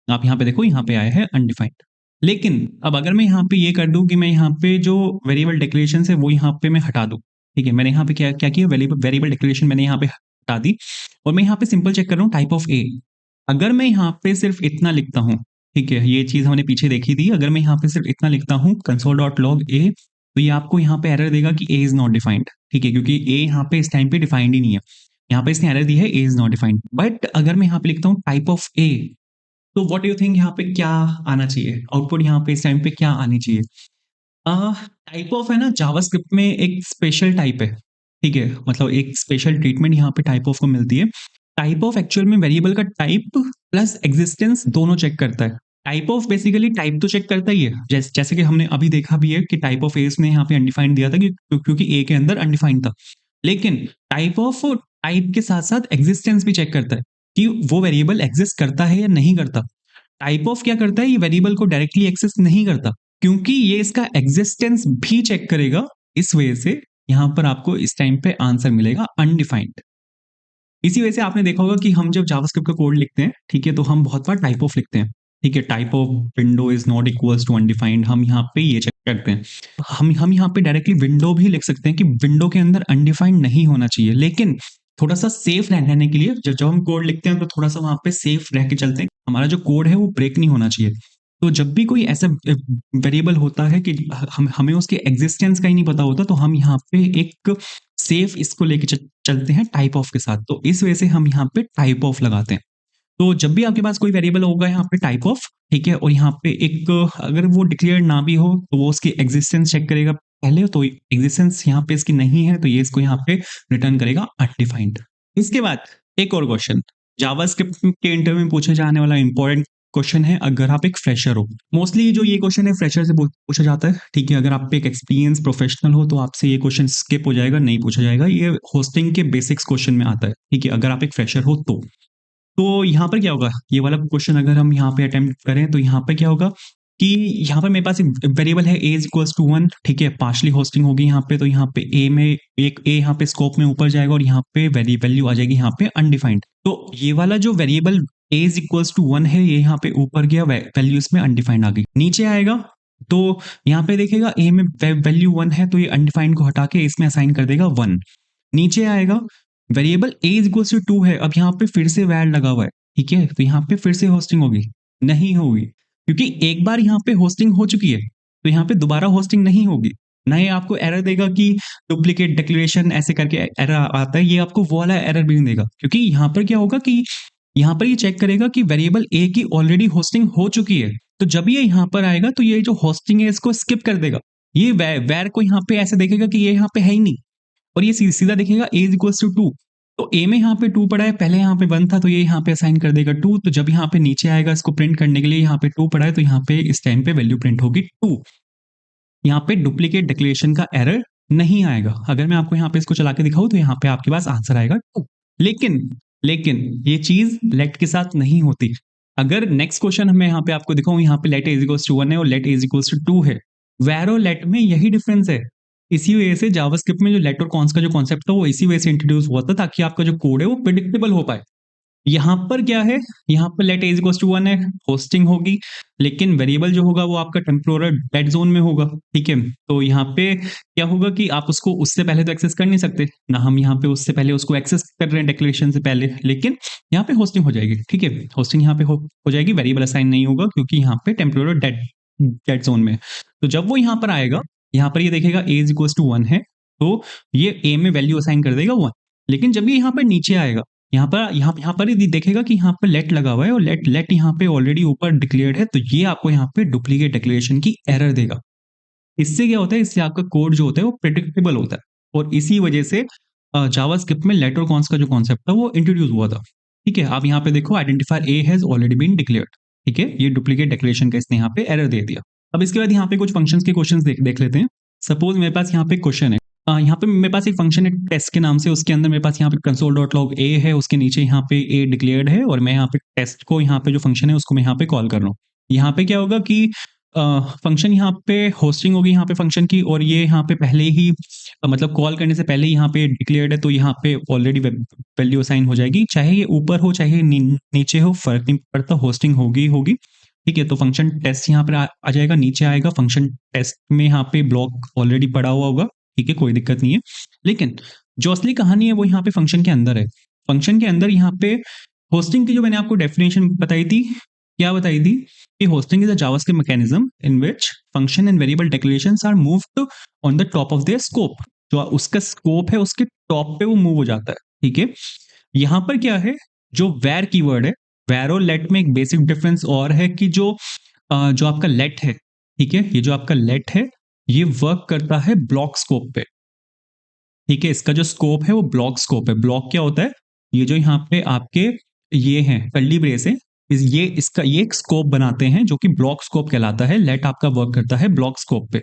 आप यहाँ पे देखो यहाँ पे आया है अनडिफाइंड। लेकिन अब अगर मैं यहाँ पे ये कर दूं कि मैं यहाँ पे जो वेरिएबल डिक्लेरेशन है वो यहाँ पे मैं हटा दूं, ठीक है, मैंने यहाँ पे क्या क्या किया, वेरिएबल डिक्लेरेशन मैंने यहाँ पे हटा दी और मैं यहाँ पे सिंपल चेक कर रहा हूँ टाइप ऑफ ए। अगर मैं यहाँ पे सिर्फ इतना लिखता हूँ, ठीक है, ये चीज हमने पीछे देखी थी, अगर मैं यहाँ पे सिर्फ इतना लिखता हूँ कंसोल डॉट लॉग ए, तो ये आपको यहाँ पे एरर देगा कि ए इज नॉट डिफाइंड, ठीक है, क्योंकि ए यहाँ पे इस टाइम पे डिफाइंड ही नहीं है, यहाँ पे इसने एरर दी है a is not defined. But अगर मैं यहाँ पे लिखता हूँ टाइप ऑफ ए, तो व्हाट डू यू थिंक यहाँ पे क्या आना चाहिए, आउटपुट यहाँ पे इस टाइम पे क्या आनी चाहिए। टाइप ऑफ है ना जावास्क्रिप्ट में एक स्पेशल टाइप है, ठीक है, मतलब एक स्पेशल ट्रीटमेंट यहाँ पे टाइप ऑफ को मिलती है। टाइप ऑफ एक्चुअल में वेरिएबल का टाइप प्लस एग्जिस्टेंस दोनों चेक करता है। टाइप ऑफ बेसिकली टाइप तो चेक करता ही है, जैसे कि हमने अभी देखा भी है कि टाइप ऑफ ए ने यहाँ पे अनडिफाइंड दिया था क्योंकि ए के अंदर अनडिफाइंड था। लेकिन टाइप ऑफ टाइप के साथ साथ एग्जिस्टेंस भी चेक करता है कि वो वेरिएबल एग्जिस्ट करता है या नहीं करता। टाइप ऑफ क्या करता है, ये वेरिएबल को डायरेक्टली एक्सेस नहीं करता क्योंकि ये इसका एग्जिस्टेंस भी चेक करेगा। इस वजह से यहां पर आपको इस टाइम पे आंसर मिलेगा अनडिफाइंड। इसी वजह से आपने देखा होगा कि हम जब जावास्क्रिप्ट का कोड लिखते हैं, ठीक है, तो हम बहुत बार टाइप ऑफ लिखते हैं, ठीक है, type of window is not equals to undefined, हम यहाँ पे ये चेक करते हैं। हम यहाँ पे डायरेक्टली विंडो भी लिख सकते हैं कि विंडो के अंदर अनडिफाइंड नहीं होना चाहिए, लेकिन थोड़ा सा सेफ रहने के लिए जब हम कोड लिखते हैं तो थोड़ा सा वहां पे सेफ रह के चलते हैं, हमारा जो कोड है वो ब्रेक नहीं होना चाहिए। तो जब भी कोई ऐसा वेरिएबल होता है कि हमें उसके एग्जिस्टेंस का ही नहीं पता होता, तो हम यहाँ पे एक सेफ इसको लेके चलते हैं टाइप ऑफ के साथ, तो इस वजह से हम यहाँ पे टाइप ऑफ लगाते हैं। तो जब भी आपके पास कोई वेरिएबल होगा यहाँ पे टाइप ऑफ, ठीक है, और यहाँ पे एक अगर वो डिक्लेयर ना भी हो तो वो उसकी एग्जिस्टेंस चेक करेगा पहले, तो एग्जिस्टेंस यहाँ पे इसकी नहीं है तो ये इसको यहाँ पे रिटर्न करेगा अनडिफाइंड। इसके बाद एक और क्वेश्चन जावास्क्रिप्ट के इंटरव्यू में पूछे जाने वाला इंपॉर्टेंट क्वेश्चन है, अगर आप एक फ्रेशर हो। मोस्टली जो ये क्वेश्चन है फ्रेशर से पूछा जाता है, ठीक है, अगर आप एक एक्सपीरियंस प्रोफेशनल हो तो आपसे ये क्वेश्चन स्किप हो जाएगा, नहीं पूछा जाएगा, ये होस्टिंग के बेसिक्स क्वेश्चन में आता है, ठीक है, अगर आप एक फ्रेशर हो तो यहाँ पर क्या होगा, ये वाला क्वेश्चन अगर हम यहाँ पे अटेम्प्ट करें तो यहाँ पे क्या होगा कि यहाँ पर मेरे पास एक वेरिएबल है a इज इक्वल्स टू 1, ठीक है, पार्शली होस्टिंग होगी यहाँ पे, तो यहाँ पे a में एक a यहाँ पे स्कोप में ऊपर जाएगा और यहाँ पे वैल्यू आ जाएगी यहाँ पे अनडिफाइंड। तो ये वाला जो variable a is equals to 1 है, ये यहाँ पे ऊपर गया, वैल्यू इसमें अनडिफाइंड आ गई। नीचे आएगा तो यहाँ पे देखेगा a में वैल्यू 1 है, तो ये अनडिफाइंड को हटा के इसमें असाइन कर देगा 1। नीचे आएगा variable a is equals to 2 है, अब यहाँ पे फिर से वैल लगा हुआ है, ठीक है, तो यहाँ पे फिर से होस्टिंग होगी, नहीं होगी, क्योंकि एक बार यहाँ पे होस्टिंग हो चुकी है तो यहाँ पे दोबारा होस्टिंग नहीं होगी। ना ही आपको एरर देगा कि डुप्लीकेट डिक्लेरेशन ऐसे करके एरर आता है, ये आपको वो वाला एरर भी नहीं देगा, क्योंकि यहाँ पर क्या होगा कि यहाँ पर ये चेक करेगा कि वेरिएबल ए की ऑलरेडी होस्टिंग हो चुकी है। तो जब ये यहाँ पर आएगा तो ये जो होस्टिंग है इसको स्किप कर देगा। ये वैर को यहाँ पे ऐसे देखेगा कि ये यहाँ पे है ही नहीं, और ये सीधा देखेगा a इज इक्वल्स टू 2। तो a में यहाँ पे 2 पड़ा है, पहले यहाँ पे 1 था तो ये यहाँ पे असाइन कर देगा 2। तो जब यहाँ पे नीचे आएगा इसको प्रिंट करने के लिए, यहाँ पे 2 पड़ा है तो यहाँ पे इस टाइम पे वैल्यू प्रिंट होगी 2। यहाँ पे डुप्लीकेट डिक्लेरेशन का एरर नहीं आएगा। अगर मैं आपको यहाँ पे इसको चला के दिखाऊं तो यहाँ पे आपके पास आंसर आएगा 2। लेकिन लेकिन ये चीज लेट के साथ नहीं होती। अगर नेक्स्ट क्वेश्चन मैं यहाँ पे आपको दिखाऊं, यहाँ पे लेट इज इक्वल्स टू 1 है और लेट इज इक्वल्स टू 2 है। वेर और लेट में यही डिफरेंस है। इसी वजह से जावास्क्रिप्ट में जो लेट और कॉन्स का जो कॉन्सेप्ट था वो इसी वजह से इंट्रोड्यूस हुआ था, ताकि आपका जो कोड है वो प्रिडिक्टेबल हो पाए। यहाँ पर क्या है, यहाँ पर लेट इज इक्वल्स टू 1 है, होस्टिंग होगी, लेकिन वेरिएबल जो होगा वो आपका टेम्पोरल डेड जोन में होगा। ठीक है, तो यहाँ पे क्या होगा कि आप उसको उससे पहले तो एक्सेस कर नहीं सकते ना, हम यहाँ पे उससे पहले उसको एक्सेस कर रहे हैं डिक्लेरेशन से पहले, लेकिन यहाँ पे होस्टिंग हो जाएगी। ठीक है, होस्टिंग यहाँ पे हो जाएगी, वेरिएबल असाइन नहीं होगा क्योंकि यहाँ पे टेम्पोरल डेड जोन में। तो जब वो यहाँ पर आएगा, यहाँ पर ये देखेगा ए इज इक्वल्स टू 1 है, तो ये ए में वैल्यू असाइन कर देगा 1। लेकिन जब ये यहाँ पर नीचे आएगा, यहाँ पर ही देखेगा कि यहाँ पर लेट लगा हुआ है और लेट यहाँ पे ऑलरेडी ऊपर डिक्लेयर्ड है, तो ये आपको यहाँ पे डुप्लीकेट डिक्लेरेशन की एरर देगा। इससे क्या होता है, इससे आपका कोड जो होता है वो प्रेडिक्टेबल होता है, और इसी वजह से जावास्क्रिप्ट में लेट और कॉन्स का जो कॉन्सेप्ट था वो इंट्रोड्यूस हुआ था। ठीक है, आप यहाँ पे देखो identifier a has already been declared. ठीक है, ये डुप्लीकेट डिक्लेरेशन का इसने यहाँ पे एरर दे दिया। अब इसके बाद यहाँ पे कुछ फंक्शंस के क्वेश्चंस देख लेते हैं। सपोज मेरे पास यहाँ पे क्वेश्चन है, यहाँ पे मेरे पास एक फंक्शन है टेस्ट के नाम से, उसके अंदर मेरे पास यहाँ पे console.log a है, उसके नीचे यहाँ पे a डिक्लेयर्ड है, और मैं यहाँ पे टेस्ट को यहाँ पे जो फंक्शन है उसको मैं यहाँ पे कॉल कर रहा हूँ। यहाँ पे क्या होगा कि फंक्शन यहाँ पे होस्टिंग होगी यहाँ पे फंक्शन की, और ये यहाँ पे पहले ही मतलब कॉल करने से पहले यहाँ पे डिक्लेयर्ड है, तो यहाँ पे ऑलरेडी वैल्यू असाइन हो जाएगी, चाहे ये ऊपर हो चाहे नीचे हो, फर्क नहीं पड़ता, होस्टिंग होगी। ठीक है, तो फंक्शन टेस्ट यहाँ पर आ जाएगा, नीचे आएगा फंक्शन टेस्ट में यहाँ पे ब्लॉक ऑलरेडी पड़ा हुआ होगा। ठीक है, कोई दिक्कत नहीं है। लेकिन जो असली कहानी है वो यहाँ पे फंक्शन के अंदर है। फंक्शन के अंदर यहाँ पे होस्टिंग की जो मैंने आपको डेफिनेशन बताई थी, क्या बताई थी कि hoisting is a JavaScript mechanism in which function and variable declarations are moved on the top of their scope. जो उसका स्कोप है उसके टॉप पे वो मूव हो जाता है। ठीक है, यहाँ पर क्या है, जो वेर कीवर्ड है, वेर और लेट में एक बेसिक डिफरेंस और है कि जो आपका लेट है, ठीक है, ये जो आपका लेट है ये वर्क करता है ब्लॉक स्कोप पे। ठीक है, इसका जो स्कोप है वो ब्लॉक स्कोप है। ब्लॉक क्या होता है, ये जो यहाँ पे आपके ये हैं कर्ली ब्रेस है, ये एक स्कोप बनाते हैं जो कि ब्लॉक स्कोप कहलाता है। लेट आपका वर्क करता है ब्लॉक स्कोप पे।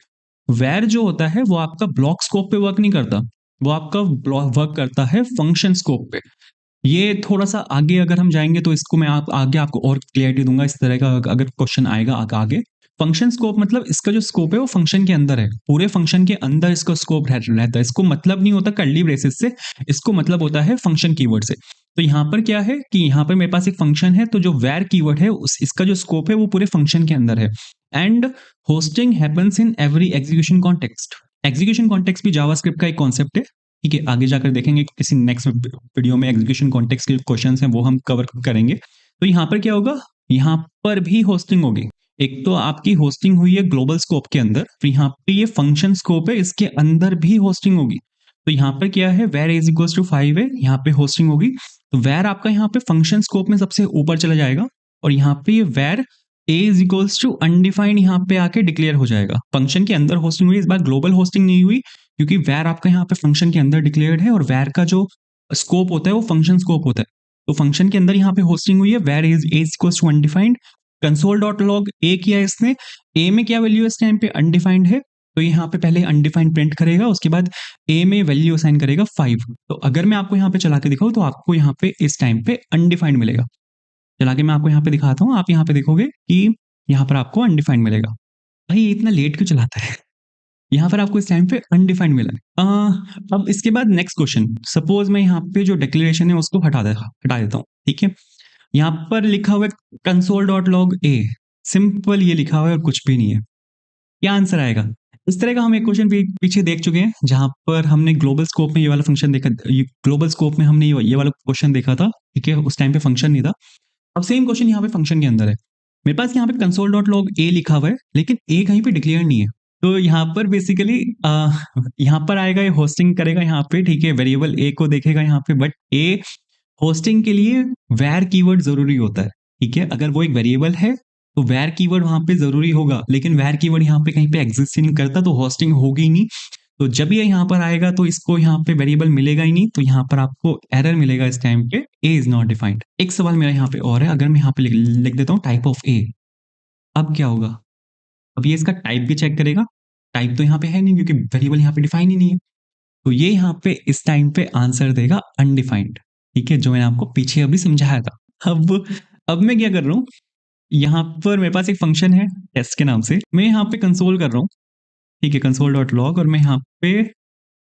वेर जो होता है वो आपका ब्लॉक स्कोप पे वर्क नहीं करता, वो आपका वर्क करता है फंक्शन स्कोप पे। ये थोड़ा सा आगे अगर हम जाएंगे तो इसको मैं आगे आपको और क्लियरिटी दूंगा, इस तरह का अगर क्वेश्चन आएगा आगे। फंक्शन स्कोप मतलब इसका जो स्कोप है वो फंक्शन के अंदर है, पूरे फंक्शन के अंदर इसका स्कोप रहता है। इसको मतलब नहीं होता कर्ली ब्रेसेस से, इसको मतलब होता है फंक्शन कीवर्ड से। तो यहाँ पर क्या है कि यहाँ पर मेरे पास एक फंक्शन है, तो जो वेर कीवर्ड है इसका जो स्कोप है वो पूरे फंक्शन के अंदर है। And hosting happens in every execution context. Execution context भी जावास्क्रिप्ट का एक कॉन्सेप्ट है। ठीक है, आगे जाकर देखेंगे किसी नेक्स्ट वीडियो में एग्जीक्यूशन कॉन्टेक्स्ट के क्वेश्चंस हैं वो हम कवर करेंगे। तो यहाँ पर क्या होगा, यहाँ पर भी होस्टिंग होगी। एक तो आपकी होस्टिंग हुई है ग्लोबल स्कोप के अंदर, फिर यहाँ पे ये फंक्शन स्कोप है, इसके अंदर भी होस्टिंग होगी। तो यहाँ पर क्या है, वेर इज इक्वल्स टू 5 है, यहाँ पे होस्टिंग होगी। तो वेर आपका यहाँ पे फंक्शन स्कोप में सबसे ऊपर चला जाएगा, और यहाँ पे ये var a is equals to undefined यहाँ पे आके डिक्लेयर हो जाएगा। फंक्शन के अंदर होस्टिंग हुई, इस बार ग्लोबल होस्टिंग नहीं हुई, क्योंकि वेर आपका यहाँ पे फंक्शन के अंदर डिक्लेयर्ड है, और वेर का जो स्कोप होता है वो फंक्शन स्कोप होता है। तो फंक्शन के अंदर यहाँ पे होस्टिंग हुई है, var is equals to undefined. console.log a किया इसने, a में क्या वैल्यू इस टाइम पे अनडिफाइंड है, तो यहाँ पे पहले अनडिफाइंड प्रिंट करेगा, उसके बाद a में वैल्यू असाइन करेगा 5। तो अगर मैं आपको यहाँ पे चला के दिखाऊं तो आपको यहाँ पे इस टाइम पे अनडिफाइंड मिलेगा। चला के मैं आपको यहाँ पे दिखाता हूँ, आप यहाँ पे देखोगे कि यहाँ पर आपको अनडिफाइंड मिलेगा। भाई ये इतना लेट क्यों चलाता है, यहाँ पर आपको इस टाइम पे अनडिफाइंड मिला है। अब इसके बाद नेक्स्ट क्वेश्चन, सपोज मैं यहाँ पे जो डिक्लेरेशन है उसको हटा देता हूँ। ठीक है, यहाँ पर लिखा हुआ है console.log a, सिंपल ये लिखा हुआ है और कुछ भी नहीं है। क्या आंसर आएगा? इस तरह का हम एक क्वेश्चन पीछे देख चुके हैं, जहां पर हमने ग्लोबल स्कोप में ये वाला फंक्शन देखा, ग्लोबल स्कोप में हमने ये वाला क्वेश्चन देखा था। ठीक है, उस टाइम पे फंक्शन नहीं था। अब सेम क्वेश्चन यहाँ पे फंक्शन के अंदर है। मेरे पास यहाँ पे console.log a लिखा हुआ है, लेकिन a कहीं पे डिक्लेयर नहीं है। तो यहाँ पर बेसिकली यहाँ पर आएगा, ये होस्टिंग करेगा यहाँ पे, ठीक है, वेरिएबल ए को देखेगा यहाँ पे, बट ए होस्टिंग के लिए वैर कीवर्ड जरूरी होता है, ठीक है। अगर वो एक वेरिएबल है तो वैर कीवर्ड वहां पे जरूरी होगा, लेकिन वैर कीवर्ड यहाँ पे कहीं पे एग्जिस्ट ही नहीं करता, तो होस्टिंग होगी ही नहीं। तो जब ये यहाँ पर आएगा तो इसको यहाँ पे वेरिएबल मिलेगा ही नहीं, तो यहाँ पर आपको एरर मिलेगा इस टाइम पे, ए इज नॉट डिफाइंड। एक सवाल मेरा यहाँ पे और है, अगर मैं यहाँ पे लिख देता हूँ टाइप ऑफ ए, अब क्या होगा? अब ये इसका टाइप भी चेक करेगा, टाइप तो यहाँ पे है नहीं क्योंकि वेरिएबल यहाँ पे डिफाइन ही नहीं है, तो ये यहाँ पे इस टाइम पे आंसर देगा अनडिफाइंड, ठीक है, जो मैंने आपको पीछे अभी समझाया था। अब मैं क्या कर रहा हूँ, यहाँ पर मेरे पास एक फंक्शन है टेस्ट के नाम से, मैं यहाँ पे कंसोल कर रहा हूँ, ठीक है, कंसोल डॉट लॉग, और मैं यहाँ पे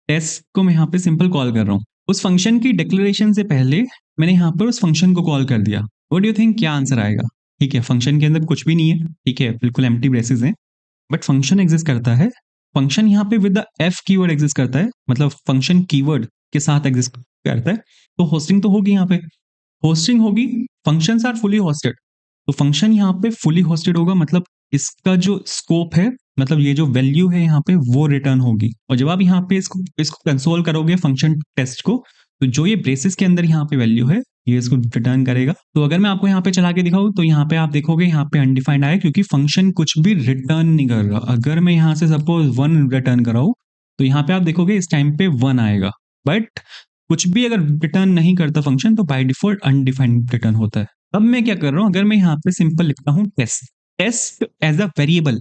टेस्ट को मैं यहाँ पे सिंपल कॉल कर रहा हूँ। उस फंक्शन की डिक्लेरेशन से पहले मैंने यहाँ पर उस फंक्शन को कॉल कर दिया। व्हाट डू यू थिंक, क्या आंसर आएगा? ठीक है, फंक्शन के अंदर कुछ भी नहीं है, ठीक है, बिल्कुल एम्प्टी ब्रेसेस हैं, बट फंक्शन एग्जिस्ट करता है। फंक्शन यहाँ पे with the F keyword exist करता है, मतलब फंक्शन कीवर्ड के साथ एग्जिस्ट करता है, तो होस्टिंग तो होगी यहाँ पे, होस्टिंग होगी, फंक्शंस आर फुली होस्टेड, तो फंक्शन यहाँ पे फुली होस्टेड होगा, मतलब इसका जो स्कोप है, मतलब ये जो वैल्यू है यहाँ पे वो रिटर्न होगी। और जब आप यहाँ पे इसको कंसोल करोगे फंक्शन टेस्ट को, तो जो ये ब्रेसेस के अंदर यहाँ पे वैल्यू है ये इसको रिटर्न करेगा। तो अगर मैं आपको यहाँ पे चला के दिखाऊं तो यहाँ पे आप देखोगे यहाँ पे अनडिफाइंड आया, क्योंकि फंक्शन कुछ भी रिटर्न नहीं कर रहा। अगर मैं यहाँ से सपोज 1 रिटर्न कराऊं तो यहाँ पे आप देखोगे इस टाइम पे 1 आएगा, बट कुछ भी अगर रिटर्न नहीं करता फंक्शन तो बाय डिफॉल्ट अनडिफाइंड रिटर्न होता है। अब मैं क्या कर रहा हूं, अगर मैं यहाँ पे सिंपल लिखता हूं टेस्ट एज अ वेरिएबल,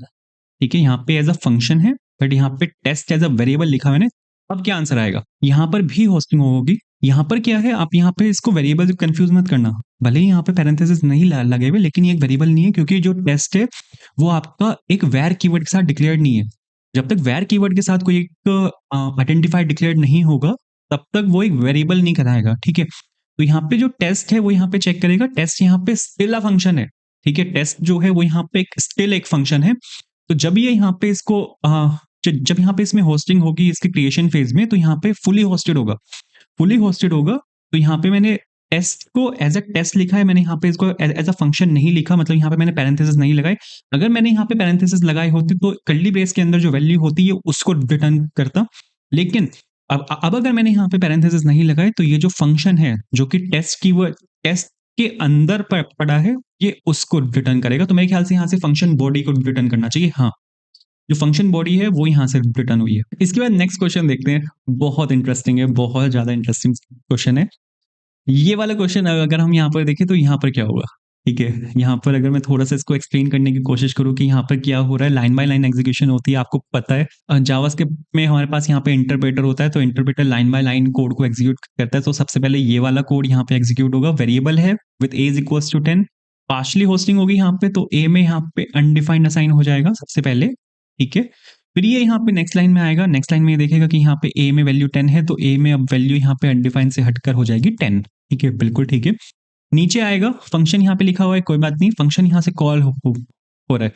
ठीक है, यहाँ पे एज अ फंक्शन है, बट यहाँ पे टेस्ट एज अ वेरिएबल लिखा मैंने, अब क्या आंसर आएगा? यहाँ पर भी होस्टिंग होगी। यहाँ पर क्या है, आप यहाँ पे इसको वेरिएबल से कंफ्यूज मत करना, भले ही यहाँ पे पैरेंथेसिस नहीं लगे हुए, लेकिन ये एक वेरिएबल नहीं है, क्योंकि जो टेस्ट है वो आपका एक वैर कीवर्ड के साथ डिक्लेयर्ड नहीं है। जब तक वैर कीवर्ड के साथ कोई एक आइडेंटिफाइड डिक्लेयर्ड नहीं होगा तब तक वो एक वेरिएबल नहीं कराएगा, ठीक है। तो यहाँ पे जो टेस्ट है वो यहाँ पे चेक करेगा, टेस्ट यहाँ पे स्टिल अ फंक्शन है, ठीक है, टेस्ट जो है वो यहाँ पे एक स्टिल एक फंक्शन है। तो जब ये यहाँ पे इसको जब यहाँ पे इसमें होस्टिंग होगी इसके क्रिएशन फेज में, तो यहाँ पे फुली होस्टेड होगा, फुली होस्टेड होगा। तो यहाँ पे मैंने टेस्ट को एज अ टेस्ट लिखा है, मैंने यहाँ पे इसको एज अ फंक्शन नहीं लिखा, मतलब यहाँ पे मैंने पैरेंथेसिस नहीं लगाए। अगर मैंने यहाँ पे पैरेंथेसिस लगाई होती तो कर्ली ब्रेस के अंदर जो वैल्यू होती है उसको रिटर्न करता, लेकिन अब अगर मैंने यहाँ पे पैरेंथेसिस नहीं लगाए तो ये जो फंक्शन है जो कि टेस्ट कीवर्ड टेस्ट के अंदर पड़ा है ये उसको रिटर्न करेगा। तो मेरे ख्याल से यहाँ से फंक्शन बॉडी को रिटर्न करना चाहिए, हाँ, जो फंक्शन बॉडी है वो यहाँ से रिटर्न हुई है। इसके बाद नेक्स्ट क्वेश्चन देखते हैं, बहुत इंटरेस्टिंग है, बहुत ज्यादा इंटरेस्टिंग क्वेश्चन है ये वाला क्वेश्चन। अगर हम यहाँ पर देखें तो यहाँ पर क्या होगा, ठीक है, यहाँ पर अगर मैं थोड़ा सा इसको एक्सप्लेन करने की कोशिश करूँ कि यहाँ पर क्या हो रहा है, लाइन बाय लाइन एग्जीक्यूशन होती है, आपको पता है जावास्क्रिप्ट में हमारे पास यहाँ पे इंटरप्रेटर होता है, तो interpreter line by line code को एग्जीक्यूट करता है। तो सबसे पहले ये वाला कोड यहाँ पे एग्जीक्यूट होगा, वेरिएबल है with a is equals to 10, partially hoisting होगी यहाँ पे, तो ए में यहाँ पे अनडिफाइंड असाइन हो जाएगा सबसे पहले, ठीक है। फिर ये यहाँ पे नेक्स्ट लाइन में आएगा, नेक्स्ट लाइन में ये देखेगा कि यहाँ पे ए में वैल्यू 10 है, तो ए में अब वैल्यू यहाँ पे अनडिफाइंड से हटकर हो जाएगी 10, ठीक है, बिल्कुल ठीक है। नीचे आएगा फंक्शन यहाँ पे लिखा हुआ है, कोई बात नहीं, फंक्शन यहाँ से कॉल हो रहा है,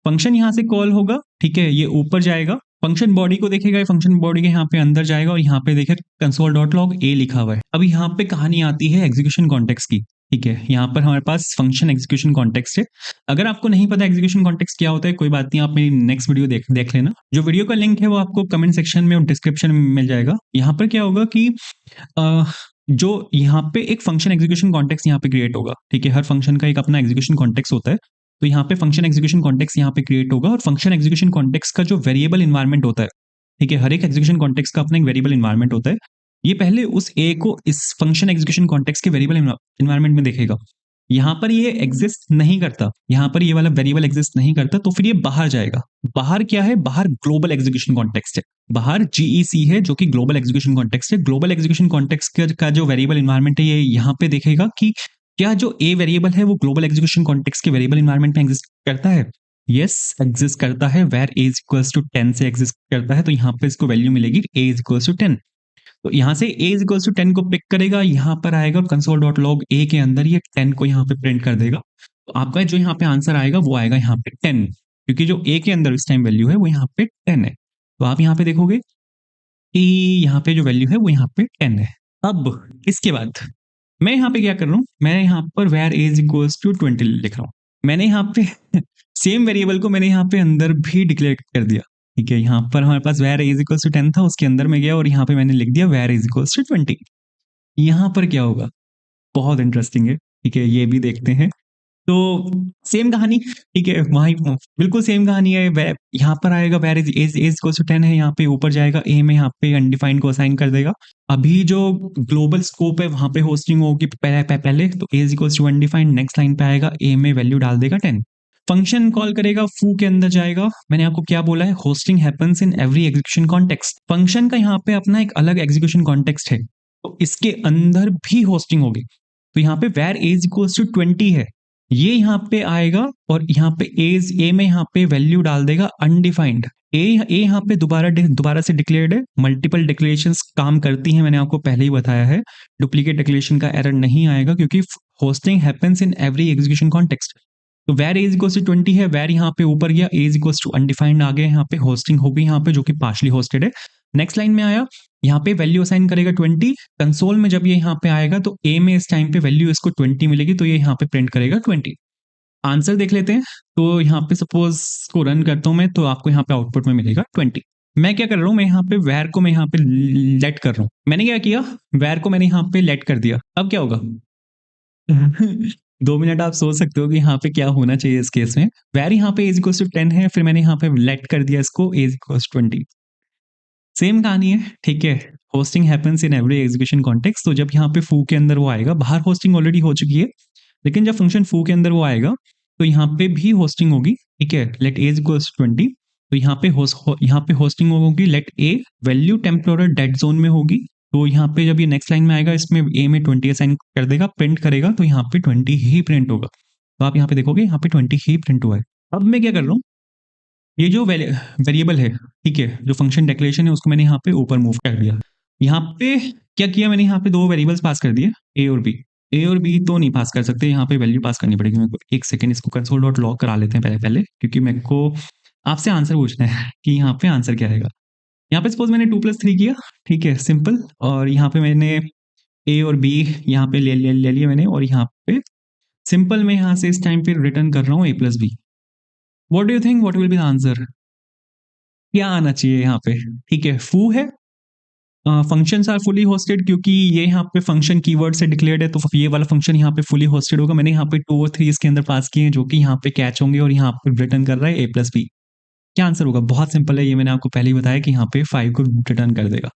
फंक्शन यहाँ से कॉल होगा, ठीक है, ये ऊपर जाएगा, फंक्शन बॉडी को देखेगा, फंक्शन बॉडी के यहाँ पे अंदर जाएगा और यहाँ पे देखे कंसोल डॉट लॉग ए लिखा हुआ है। अब यहाँ पे कहानी आती है एग्जीक्यूशन कॉन्टेक्स्ट की, ठीक है, यहाँ पर हमारे पास फंक्शन एग्जीक्यूशन कॉन्टेक्स्ट है। अगर आपको नहीं पता एग्जीक्यूशन कॉन्टेक्स्ट क्या होता है, कोई बात नहीं, आप मेरी नेक्स्ट वीडियो देख लेना, जो वीडियो का लिंक है वो आपको कमेंट सेक्शन में और डिस्क्रिप्शन में मिल जाएगा। यहाँ पर क्या होगा कि जो यहाँ पे एक फंक्शन एग्जीक्यूशन कॉन्टेक्स्ट यहाँ पे क्रिएट होगा, ठीक है, हर फंक्शन का एक अपना एग्जीक्यूशन कॉन्टेक्स्ट होता है, तो यहाँ पे फंक्शन एग्जीक्यूशन कॉन्टेक्स्ट यहाँ पे क्रिएट होगा, और फंक्शन एग्जीक्यूशन कॉन्टेक्स्ट का जो वेरिएबल इन्वायरमेंट होता है, ठीक है, हर एक एग्जीक्यूशन कॉन्टेक्स्ट का अपना एक वेरिएबल इन्वायरमेंट होता है, ये पहले उस ए को इस फंक्शन एग्जीक्यूशन कॉन्टेक्स्ट के वेरिएबल इन्वायरमेंट में देखेगा, यहाँ पर ये एग्जिस्ट नहीं करता, यहाँ पर ये वाला वेरिएबल एग्जिस्ट नहीं करता, तो फिर ये बाहर जाएगा। बाहर क्या है, बाहर ग्लोबल एग्जीक्यूशन कॉन्टेक्स्ट है, बाहर जीईसी है जो कि ग्लोबल एग्जीक्यूशन कॉन्टेक्स्ट है। ग्लोबल एग्जीक्यूशन कॉन्टेक्स्ट का जो वेरिएबल इन्वायरमेंट है ये यहाँ पे देखेगा कि क्या जो ए वेरिएबल है वो ग्लोबल एग्जीक्यूशन कॉन्टेक्स्ट के वेरिएबल इन्वायरमेंट में एग्जिस्ट करता है। यस, एग्जिस्ट करता है, var a is equals to 10 से एग्जिस्ट करता है, तो यहाँ पे इसको वैल्यू मिलेगी ए इज इक्वल्स टू 10। तो यहाँ से a इज इक्वल्स टू 10 को पिक करेगा, यहाँ पर आएगा कंसोल डॉट लॉग ए के अंदर ये 10 को यहाँ पे प्रिंट कर देगा। तो आपका जो यहाँ पे आंसर आएगा वो आएगा यहाँ पे 10, क्योंकि जो a के अंदर इस टाइम वैल्यू है वो यहाँ पे 10 है। तो आप यहाँ पे देखोगे कि यहाँ पे जो वैल्यू है वो यहाँ पे 10 है। अब इसके बाद मैं यहाँ पे क्या कर रहा हूँ, मैं यहाँ पर var a is equals to 20 लिख रहा हूँ। मैंने यहाँ पे सेम वेरिएबल को मैंने यहाँ पे अंदर भी डिक्लेयर कर दिया, ठीक है, यहाँ पर हमारे पास where a is equals to 10 था, उसके अंदर में गया और यहाँ पे मैंने लिख दिया where is equals to 20। यहाँ पर क्या होगा, बहुत इंटरेस्टिंग है। ठीक है, ये भी देखते हैं। तो सेम कहानी, ठीक है, वहीं बिल्कुल सेम कहानी है। यहाँ पर आएगा वेर इज इक्वल टू 10 है, यहाँ पे ऊपर जाएगा ए में, यहाँ पे अनडिफाइंड को असाइन कर देगा। अभी जो ग्लोबल स्कोप है वहां पे होस्टिंग होगी पहले तो a is equal to undefined, next line पे आएगा ए में वैल्यू डाल देगा 10। फंक्शन कॉल करेगा, फू के अंदर जाएगा। मैंने आपको क्या बोला है, hosting happens in every execution context. Function का यहाँ पे अपना एक अलग एग्जीक्यूशन कॉन्टेक्स्ट है, तो इसके अंदर भी होस्टिंग होगी। तो यहाँ पे वेर इज इक्वल टू 20 है, ये यहाँ पे आएगा और यहाँ पे ए में यहाँ पे वैल्यू डाल देगा अनडिफाइंड। ए यहाँ पे दोबारा से डिक्लेयर्ड है। मल्टीपल डिक्लेरेशंस काम करती हैं, मैंने आपको पहले ही बताया है। डुप्लीकेट डिक्लेरेशन का एरर नहीं आएगा क्योंकि hoisting happens in every execution context. तो var a is equal to 20 है, वेर यहाँ पे ऊपर गया, a is equal to undefined आ गया, यहाँ पे होस्टिंग होगी यहाँ पे जो कि पार्शली होस्टेड है। नेक्स्ट लाइन में आया, यहाँ पे वैल्यू असाइन करेगा 20। कंसोल में जब ये यहाँ पे आएगा तो ए में इस टाइम पे वैल्यू इसको 20 मिलेगी, तो ये यहाँ पे प्रिंट करेगा 20। आंसर देख लेते हैं। तो यहाँ पे सपोज को रन करता हूं मैं, तो आपको यहाँ पे आउटपुट में मिलेगा 20। मैं क्या कर रहा हूँ, मैं यहाँ पे वैर को मैं यहाँ पे लेट कर रहा हूँ। मैंने क्या किया, वैर को मैंने यहाँ पे लेट कर दिया। अब क्या होगा 2 मिनट आप सोच सकते हो कि यहाँ पे क्या होना चाहिए इस केस में। वैर यहाँ पे इज इक्वल टू 10 है, फिर मैंने यहाँ पे लेट कर दिया इसको इज इक्वल टू 20। सेम कहानी है, ठीक है। Hosting happens in every execution context. तो जब यहाँ पे फू के अंदर वो आएगा, बाहर होस्टिंग ऑलरेडी हो चुकी है, लेकिन जब फंक्शन फू के अंदर वो आएगा तो यहाँ पे भी होस्टिंग होगी। ठीक है, लेट ए इक्वल्स 20। तो यहाँ पे होस्टिंग होगी, लेट ए वैल्यू टेम्पोरल डेड जोन में होगी। तो यहाँ पे जब ये नेक्स्ट लाइन में आएगा, इसमें ए में 20 असाइन कर देगा, प्रिंट करेगा, तो यहाँ पे 20 ही प्रिंट होगा। तो आप यहाँ पे देखोगे यहाँ पे 20 ही प्रिंट हुआ है। अब मैं क्या कर रहा हूँ, ये जो वेरिएबल है, ठीक है, जो फंक्शन डिक्लेरेशन है, उसको मैंने यहाँ पे ऊपर मूव कर दिया। यहाँ पे क्या किया मैंने, यहाँ पे 2 वेरिएबल्स पास कर दिए, ए और बी। ए और बी तो नहीं पास कर सकते, यहाँ पे वैल्यू पास करनी पड़ेगी मेरे को। एक सेकंड, इसको कंसोल डॉट लॉग करा लेते हैं पहले क्योंकि मेरे को आपसे आंसर पूछना है कि यहाँ पे आंसर क्या रहेगा। यहाँ पे सपोज मैंने 2+3 किया, ठीक है, सिंपल। और यहाँ पे मैंने ए और बी यहाँ पे ले लिया मैंने, और यहाँ पे सिंपल मैं यहाँ से इस टाइम पे रिटर्न कर रहा हूँ a+b। What do you think what will be the answer, क्या आना चाहिए यहाँ पे। ठीक है, फू है, फंक्शंस आर फुली होस्टेड, क्योंकि ये यहाँ पे फंक्शन कीवर्ड से डिक्लेयर्ड है, तो ये वाला फंक्शन यहाँ पे फुली होस्टेड होगा। मैंने यहाँ पे 2 और 3 इसके अंदर पास किए हैं जो कि यहाँ पे कैच होंगे, और यहाँ पे रिटर्न कर रहा है a+b। क्या आंसर होगा, बहुत सिंपल है, ये मैंने आपको पहले ही बताया कि यहाँ पे 5 को रिटर्न कर देगा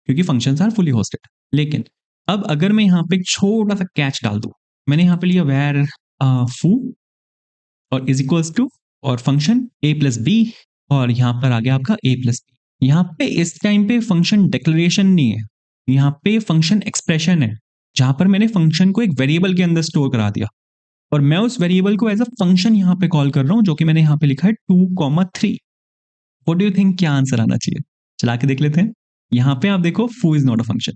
क्योंकि फंक्शंस आर फुली होस्टेड। लेकिन अब अगर मैं यहाँ पे एक छोटा सा कैच डाल दूं, मैंने यहाँ पे लिया वेर फू और इज इक्वल्स टू और फंक्शन a+b, और यहाँ पर आ गया आपका a+b। यहाँ पे इस टाइम पे फंक्शन डिक्लेरेशन नहीं है, यहाँ पे फंक्शन एक्सप्रेशन है, जहां पर मैंने फंक्शन को एक वेरिएबल के अंदर स्टोर करा दिया, और मैं उस वेरिएबल को एज अ फंक्शन यहाँ पे कॉल कर रहा हूँ, जो कि मैंने यहाँ पे लिखा है 2,3। व्हाट डू यू थिंक, क्या आंसर आना चाहिए, चला के देख लेते हैं। यहाँ पे आप देखो, फू इज नॉट अ फंक्शन,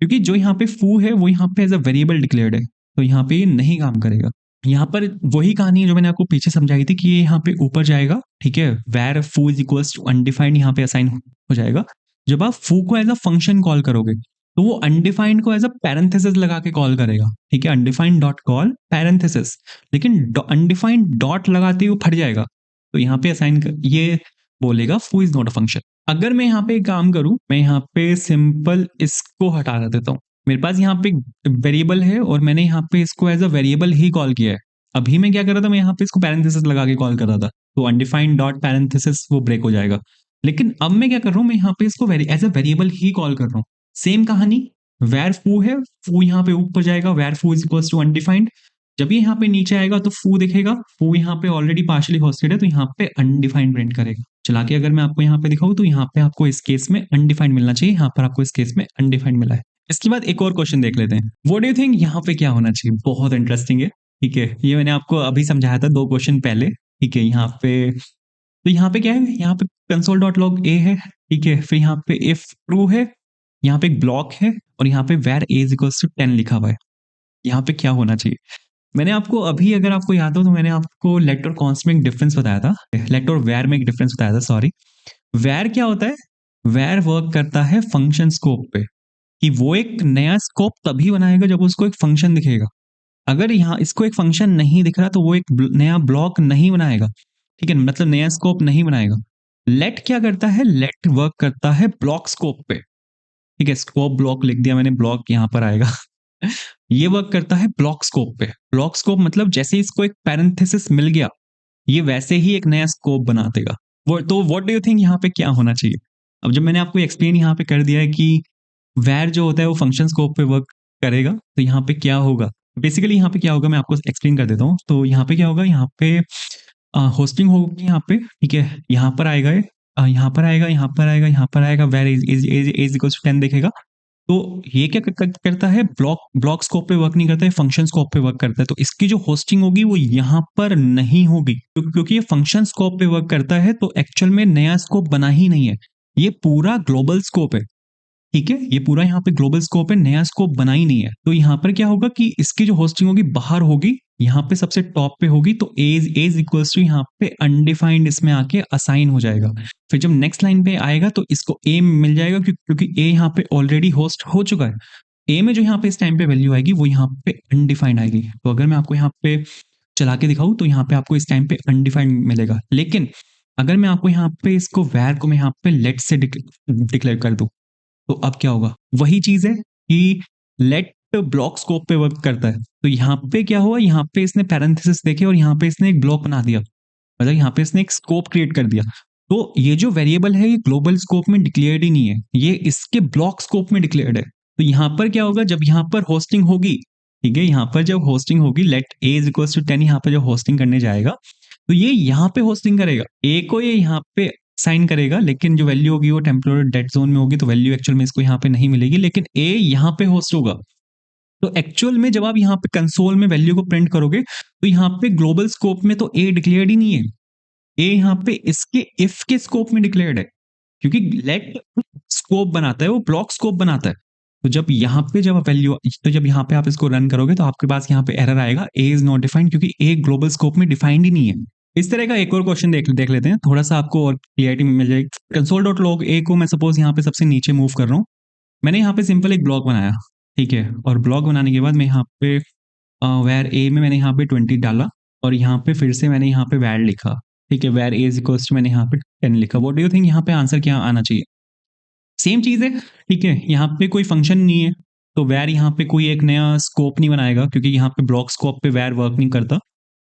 क्योंकि जो यहाँ पे फू है वो यहाँ पे एज अ वेरिएबल डिक्लेयर्ड है, तो यहाँ पे ये नहीं काम करेगा। यहाँ पर वही कहानी है जो मैंने आपको पीछे समझाई थी कि ये यहाँ पे ऊपर जाएगा, ठीक है, वेर फू इज इक्वल्स टू अनडिफाइंड यहाँ पे असाइन हो जाएगा। जब आप फू को एज अ फंक्शन कॉल करोगे तो वो अनडिफाइंड को एज अ पैरेंथेसिस लगा के कॉल करेगा, ठीक है, अनडिफाइंड डॉट कॉल पैरेंथेसिस। लेकिन अनडिफाइंड डॉट लगाते हुए फट जाएगा, तो यहाँ पे असाइन ये बोलेगा फू इज नॉट अ फंक्शन। अगर मैं यहाँ पे एक काम करूं, मैं यहाँ पे सिंपल इसको हटा देता हूँ। मेरे पास यहाँ पे वेरिएबल है और मैंने यहाँ पे इसको एज अ वेरिएबल ही कॉल किया है। अभी मैं क्या कर रहा था, मैं यहाँ पे इसको पैरेंथेसिस लगा के कॉल कर रहा था, तो अनडिफाइंड डॉट पैरेंथेसिस वो ब्रेक हो जाएगा। लेकिन अब मैं क्या कर रहा हूँ, मैं यहाँ पे इसको एज अ वेरिएबल ही कॉल कर रहा हूँ। सेम कहानी, वेर फू है, फू यहाँ पे ऊपर जाएगा, वेर फू इज इक्वल्स टू अनडिफाइंड। जब ये यहाँ पे नीचे आएगा तो फू दिखेगा, फू यहाँ पे ऑलरेडी पार्शियली होस्टेड है, तो यहाँ पे अनडिफाइंड प्रिंट करेगा। चला के अगर मैं आपको यहाँ पे दिखाऊं तो यहाँ पे आपको इस केस में अनडिफाइंड मिलना चाहिए, यहाँ पर आपको इस केस में अनडिफाइंड मिला है। इसके बाद एक और क्वेश्चन देख लेते हैं। व्हाट डू यू थिंक यहाँ पे क्या होना चाहिए, बहुत इंटरेस्टिंग है, ठीक है, ये मैंने आपको अभी समझाया था 2 क्वेश्चन पहले, ठीक है। यहाँ पे तो यहाँ पे क्या है, यहाँ पे कंसोल डॉट लॉग ए है, ठीक है, फिर यहाँ पे इफ ट्रू है, यहाँ पे एक ब्लॉक है, और यहाँ पे var a is equals to 10 लिखा हुआ है। यहाँ पे क्या होना चाहिए, मैंने आपको अभी, अगर आपको याद हो तो मैंने आपको लेट और कॉन्स्ट में एक डिफरेंस बताया था, लेट और वेर में एक डिफरेंस बताया था, सॉरी। वेर क्या होता है, वेर वर्क करता है फंक्शन स्कोप पे, कि वो एक नया स्कोप तभी बनाएगा जब उसको एक फंक्शन दिखेगा। अगर यहाँ इसको एक फंक्शन नहीं दिख रहा तो वो एक नया ब्लॉक नहीं बनाएगा, ठीक है, मतलब नया स्कोप नहीं बनाएगा। लेट क्या करता है, लेट वर्क करता है ब्लॉक स्कोप पे, ठीक है, स्कोप ब्लॉक लिख दिया मैंने, ब्लॉक यहाँ पर आएगा ये वर्क करता है ब्लॉक स्कोप पे। ब्लॉक स्कोप मतलब जैसे इसको एक पैरेंथेसिस मिल गया, ये वैसे ही एक नया स्कोप बना देगा। वो तो व्हाट डू यू थिंक यहाँ पे क्या होना चाहिए? अब जब मैंने आपको एक्सप्लेन यहाँ पे कर दिया है कि वैर जो होता है वो फंक्शन स्कोप पे वर्क करेगा, तो यहाँ पे क्या होगा, बेसिकली यहाँ पे क्या होगा मैं आपको एक्सप्लेन कर देता हूँ। तो यहाँ पे क्या होगा, यहाँ पे होस्टिंग होगी यहाँ पे, ठीक है, यहाँ पर आएगा ये, यहाँ पर आएगा, यहाँ पर आएगा, यहाँ पर आएगा, वेर इज इक्वल्स टू 10 देखेगा। तो ये क्या करता है, ब्लॉक ब्लॉक स्कोप पे वर्क नहीं करता है, फंक्शन स्कोप पे वर्क करता है। तो इसकी जो होस्टिंग होगी वो यहाँ पर नहीं होगी, क्योंकि ये फंक्शन स्कोप पे वर्क करता है, तो एक्चुअल में नया स्कोप बना ही नहीं है, ये पूरा ग्लोबल स्कोप है, ठीक है, ये पूरा यहाँ पे ग्लोबल स्कोप है, नया स्कोप बना ही नहीं है। तो यहाँ पर क्या होगा कि इसकी जो होस्टिंग होगी बाहर होगी, यहाँ पे सबसे टॉप पे होगी, तो एज इक्वल्स टू यहाँ पे अनडिफाइंड इसमें आके असाइन हो जाएगा। फिर जब नेक्स्ट लाइन पे आएगा तो इसको ए मिल जाएगा, क्योंकि ए यहाँ पे ऑलरेडी होस्ट हो चुका है। ए में जो यहाँ पे इस टाइम पे वैल्यू आएगी वो यहाँ पे अनडिफाइंड आएगी। तो अगर मैं आपको यहाँ पे चला के दिखाऊं तो यहाँ पे आपको इस टाइम पे अनडिफाइंड मिलेगा। लेकिन अगर मैं आपको यहाँ पे इसको वैर को मैं यहाँ पे लेट से डिक्लेयर कर दूं, तो अब क्या होगा, वही चीज है कि लेट ब्लॉक स्कोप पे वर्क करता है। तो यहाँ पे क्या हुआ, यहाँ पे इसने पैरेंथेसिस देखे और यहाँ पे इसने एक ब्लॉक बना दिया, मतलब यहाँ पे इसने एक स्कोप क्रिएट कर दिया। तो ये जो वेरिएबल है ये ग्लोबल स्कोप में डिक्लेयर्ड ही नहीं है, ये इसके ब्लॉक स्कोप में डिक्लेयर्ड है। तो यहाँ पर क्या होगा, जब यहाँ पर होस्टिंग होगी, ठीक है, यहाँ पर जब होस्टिंग होगी, let a is equals to 10, यहाँ पर जब होस्टिंग करने जाएगा तो ये यहाँ पे होस्टिंग करेगा, ए को ये यहाँ पे साइन करेगा, लेकिन जो वैल्यू होगी वो टेम्पोररी डेड जोन में होगी, तो वैल्यू एक्चुअल में इसको यहाँ पे नहीं मिलेगी, लेकिन ए यहाँ पे होस्ट होगा। तो एक्चुअल में जब आप यहाँ पे कंसोल में वैल्यू को प्रिंट करोगे तो यहाँ पे ग्लोबल स्कोप में तो ए डिक्लेयर्ड ही नहीं है, ए यहाँ पे इसके इफ के स्कोप में डिक्लेयर्ड है, क्योंकि लेट स्कोप बनाता है, वो ब्लॉक स्कोप बनाता है। तो जब यहाँ पे जब वैल्यू, तो जब यहाँ पे आप इसको रन करोगे तो आपके पास यहाँ पे एरर आएगा, ए इज नॉट डिफाइंड, क्योंकि ए ग्लोबल स्कोप में डिफाइंड ही नहीं है। इस तरह का एक और क्वेश्चन देख लेते हैं, थोड़ा सा आपको और क्लियरिटी मिल जाएगी। कंसोल डॉट लॉग ए को मैं सपोज यहाँ पे सबसे नीचे मूव कर रहा हूँ, मैंने यहाँ पे सिंपल एक ब्लॉक बनाया, ठीक है, और ब्लॉक बनाने के बाद मैं यहाँ पे वेर ए में मैंने यहाँ पे 20 डाला, और यहाँ पे फिर से मैंने यहाँ पे वैर लिखा, ठीक है, var a is equals to मैंने यहाँ पे 10 लिखा। व्हाट डू यू थिंक यहाँ पे आंसर क्या आना चाहिए? सेम चीज है, ठीक है, यहाँ पे कोई फंक्शन नहीं है, तो वैर यहाँ पे कोई एक नया स्कोप नहीं बनाएगा, क्योंकि यहाँ पे ब्लॉक स्कोप पे वैर वर्क नहीं करता,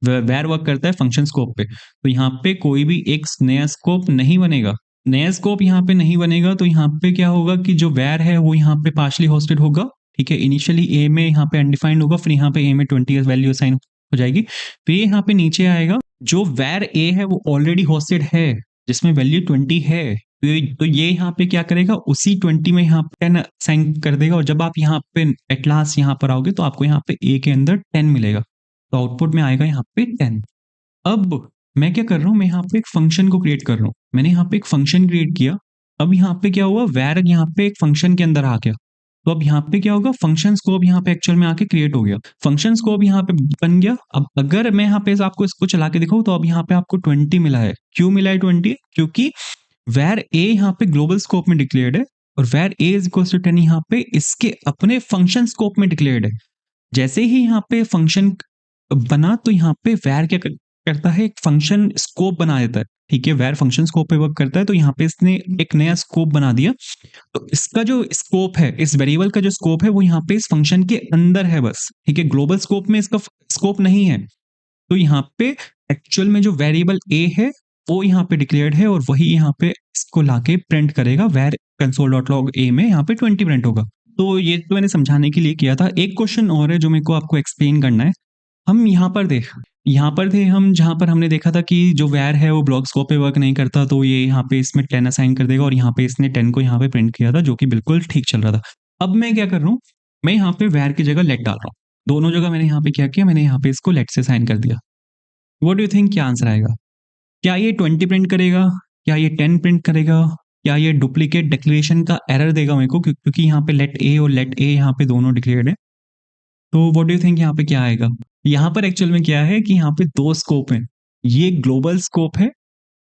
वैर वर्क करता है फंक्शन स्कोप पे। तो यहाँ पे कोई भी एक नया स्कोप नहीं बनेगा, नया स्कोप यहाँ पे नहीं बनेगा। तो यहाँ पे क्या होगा कि जो वैर है वो यहाँ पे पार्शली होस्टेड होगा, ठीक है, इनिशियली ए में यहाँ पे अनडिफाइंड होगा, फिर यहाँ पे ए में 20 वैल्यू असाइन हो जाएगी, फिर यहाँ पे नीचे आएगा, जो वैर ए है वो ऑलरेडी होस्टेड है जिसमें वैल्यू 20 है, तो ये यहाँ पे क्या करेगा, उसी 20 में यहाँ पे 10 साइन कर देगा, और जब आप यहाँ पे एट लास्ट यहाँ पर आओगे तो आपको यहाँ पे ए के अंदर 10 मिलेगा, तो आउटपुट में आएगा यहाँ पे 10। अब मैं क्या कर रहा हूँ, मैं यहाँ पे एक फंक्शन को क्रिएट कर रहा हूँ, मैंने यहाँ पे एक फंक्शन क्रिएट किया। अब यहाँ पे क्या हुआ, वैर यहाँ पे एक फंक्शन के अंदर आ गया, तो अब यहाँ पे क्या होगा, फंक्शन स्कोप यहाँ पे एक्चुअल में आके क्रिएट हो गया, फंक्शन स्कोप यहाँ पे बन गया। अब अगर मैं यहाँ पे आपको इसको चला के दिखाऊं तो अब यहाँ पे आपको 20 मिला है। क्यों मिला है 20? क्योंकि वैर ए यहाँ पे ग्लोबल स्कोप में डिक्लेयर्ड है, और वैर ए इज इक्वल टू 10 यहाँ पे इसके अपने फंक्शन स्कोप में डिक्लेयर्ड है। जैसे ही यहाँ पे फंक्शन बना तो यहाँ पे वैर क्या करता है, एक फंक्शन स्कोप बना देता है, ठीक है, वैर फंक्शन स्कोप पे वर्क करता है, तो यहाँ पे इसने एक नया स्कोप बना दिया। तो इसका जो स्कोप है, इस वेरिएबल का जो स्कोप है वो यहाँ पे इस फंक्शन के अंदर है बस, ठीक है, ग्लोबल स्कोप में इसका स्कोप नहीं है। तो यहाँ पे एक्चुअल में जो वेरिएबल ए है वो यहाँ पे डिक्लेयर्ड है, और वही यहाँ पे इसको लाके प्रिंट करेगा, वेर कंसोल डॉट लॉग ए में यहाँ पे 20 प्रिंट होगा। तो ये तो मैंने समझाने के लिए किया था। एक क्वेश्चन और है जो मेरे को आपको एक्सप्लेन करना है। हम यहाँ पर थे हम, जहाँ पर हमने देखा था कि जो वैर है वो ब्लॉक स्कोप पे वर्क नहीं करता, तो ये यहाँ पे इसमें 10 असाइन कर देगा, और यहाँ पे इसने 10 को यहाँ पे प्रिंट किया था, जो कि बिल्कुल ठीक चल रहा था। अब मैं क्या कर रहा हूँ, मैं यहाँ पे वैर की जगह लेट डाल रहा हूँ, दोनों जगह मैंने यहाँ पे क्या किया, मैंने यहाँ पे इसको लेट से साइन कर दिया। व्हाट डू यू थिंक क्या आंसर आएगा? क्या ये 20 प्रिंट करेगा, क्या ये 10 प्रिंट करेगा, क्या ये डुप्लीकेट डिक्लेरेशन का एरर देगा मेरे को, क्योंकि यहाँ पे लेट ए और लेट ए यहाँ पे दोनों डिक्लेयर्ड है। तो व्हाट डू यू थिंक यहाँ पे क्या आएगा? यहाँ पर एक्चुअल में क्या है कि यहाँ पे दो स्कोप है, ये ग्लोबल स्कोप है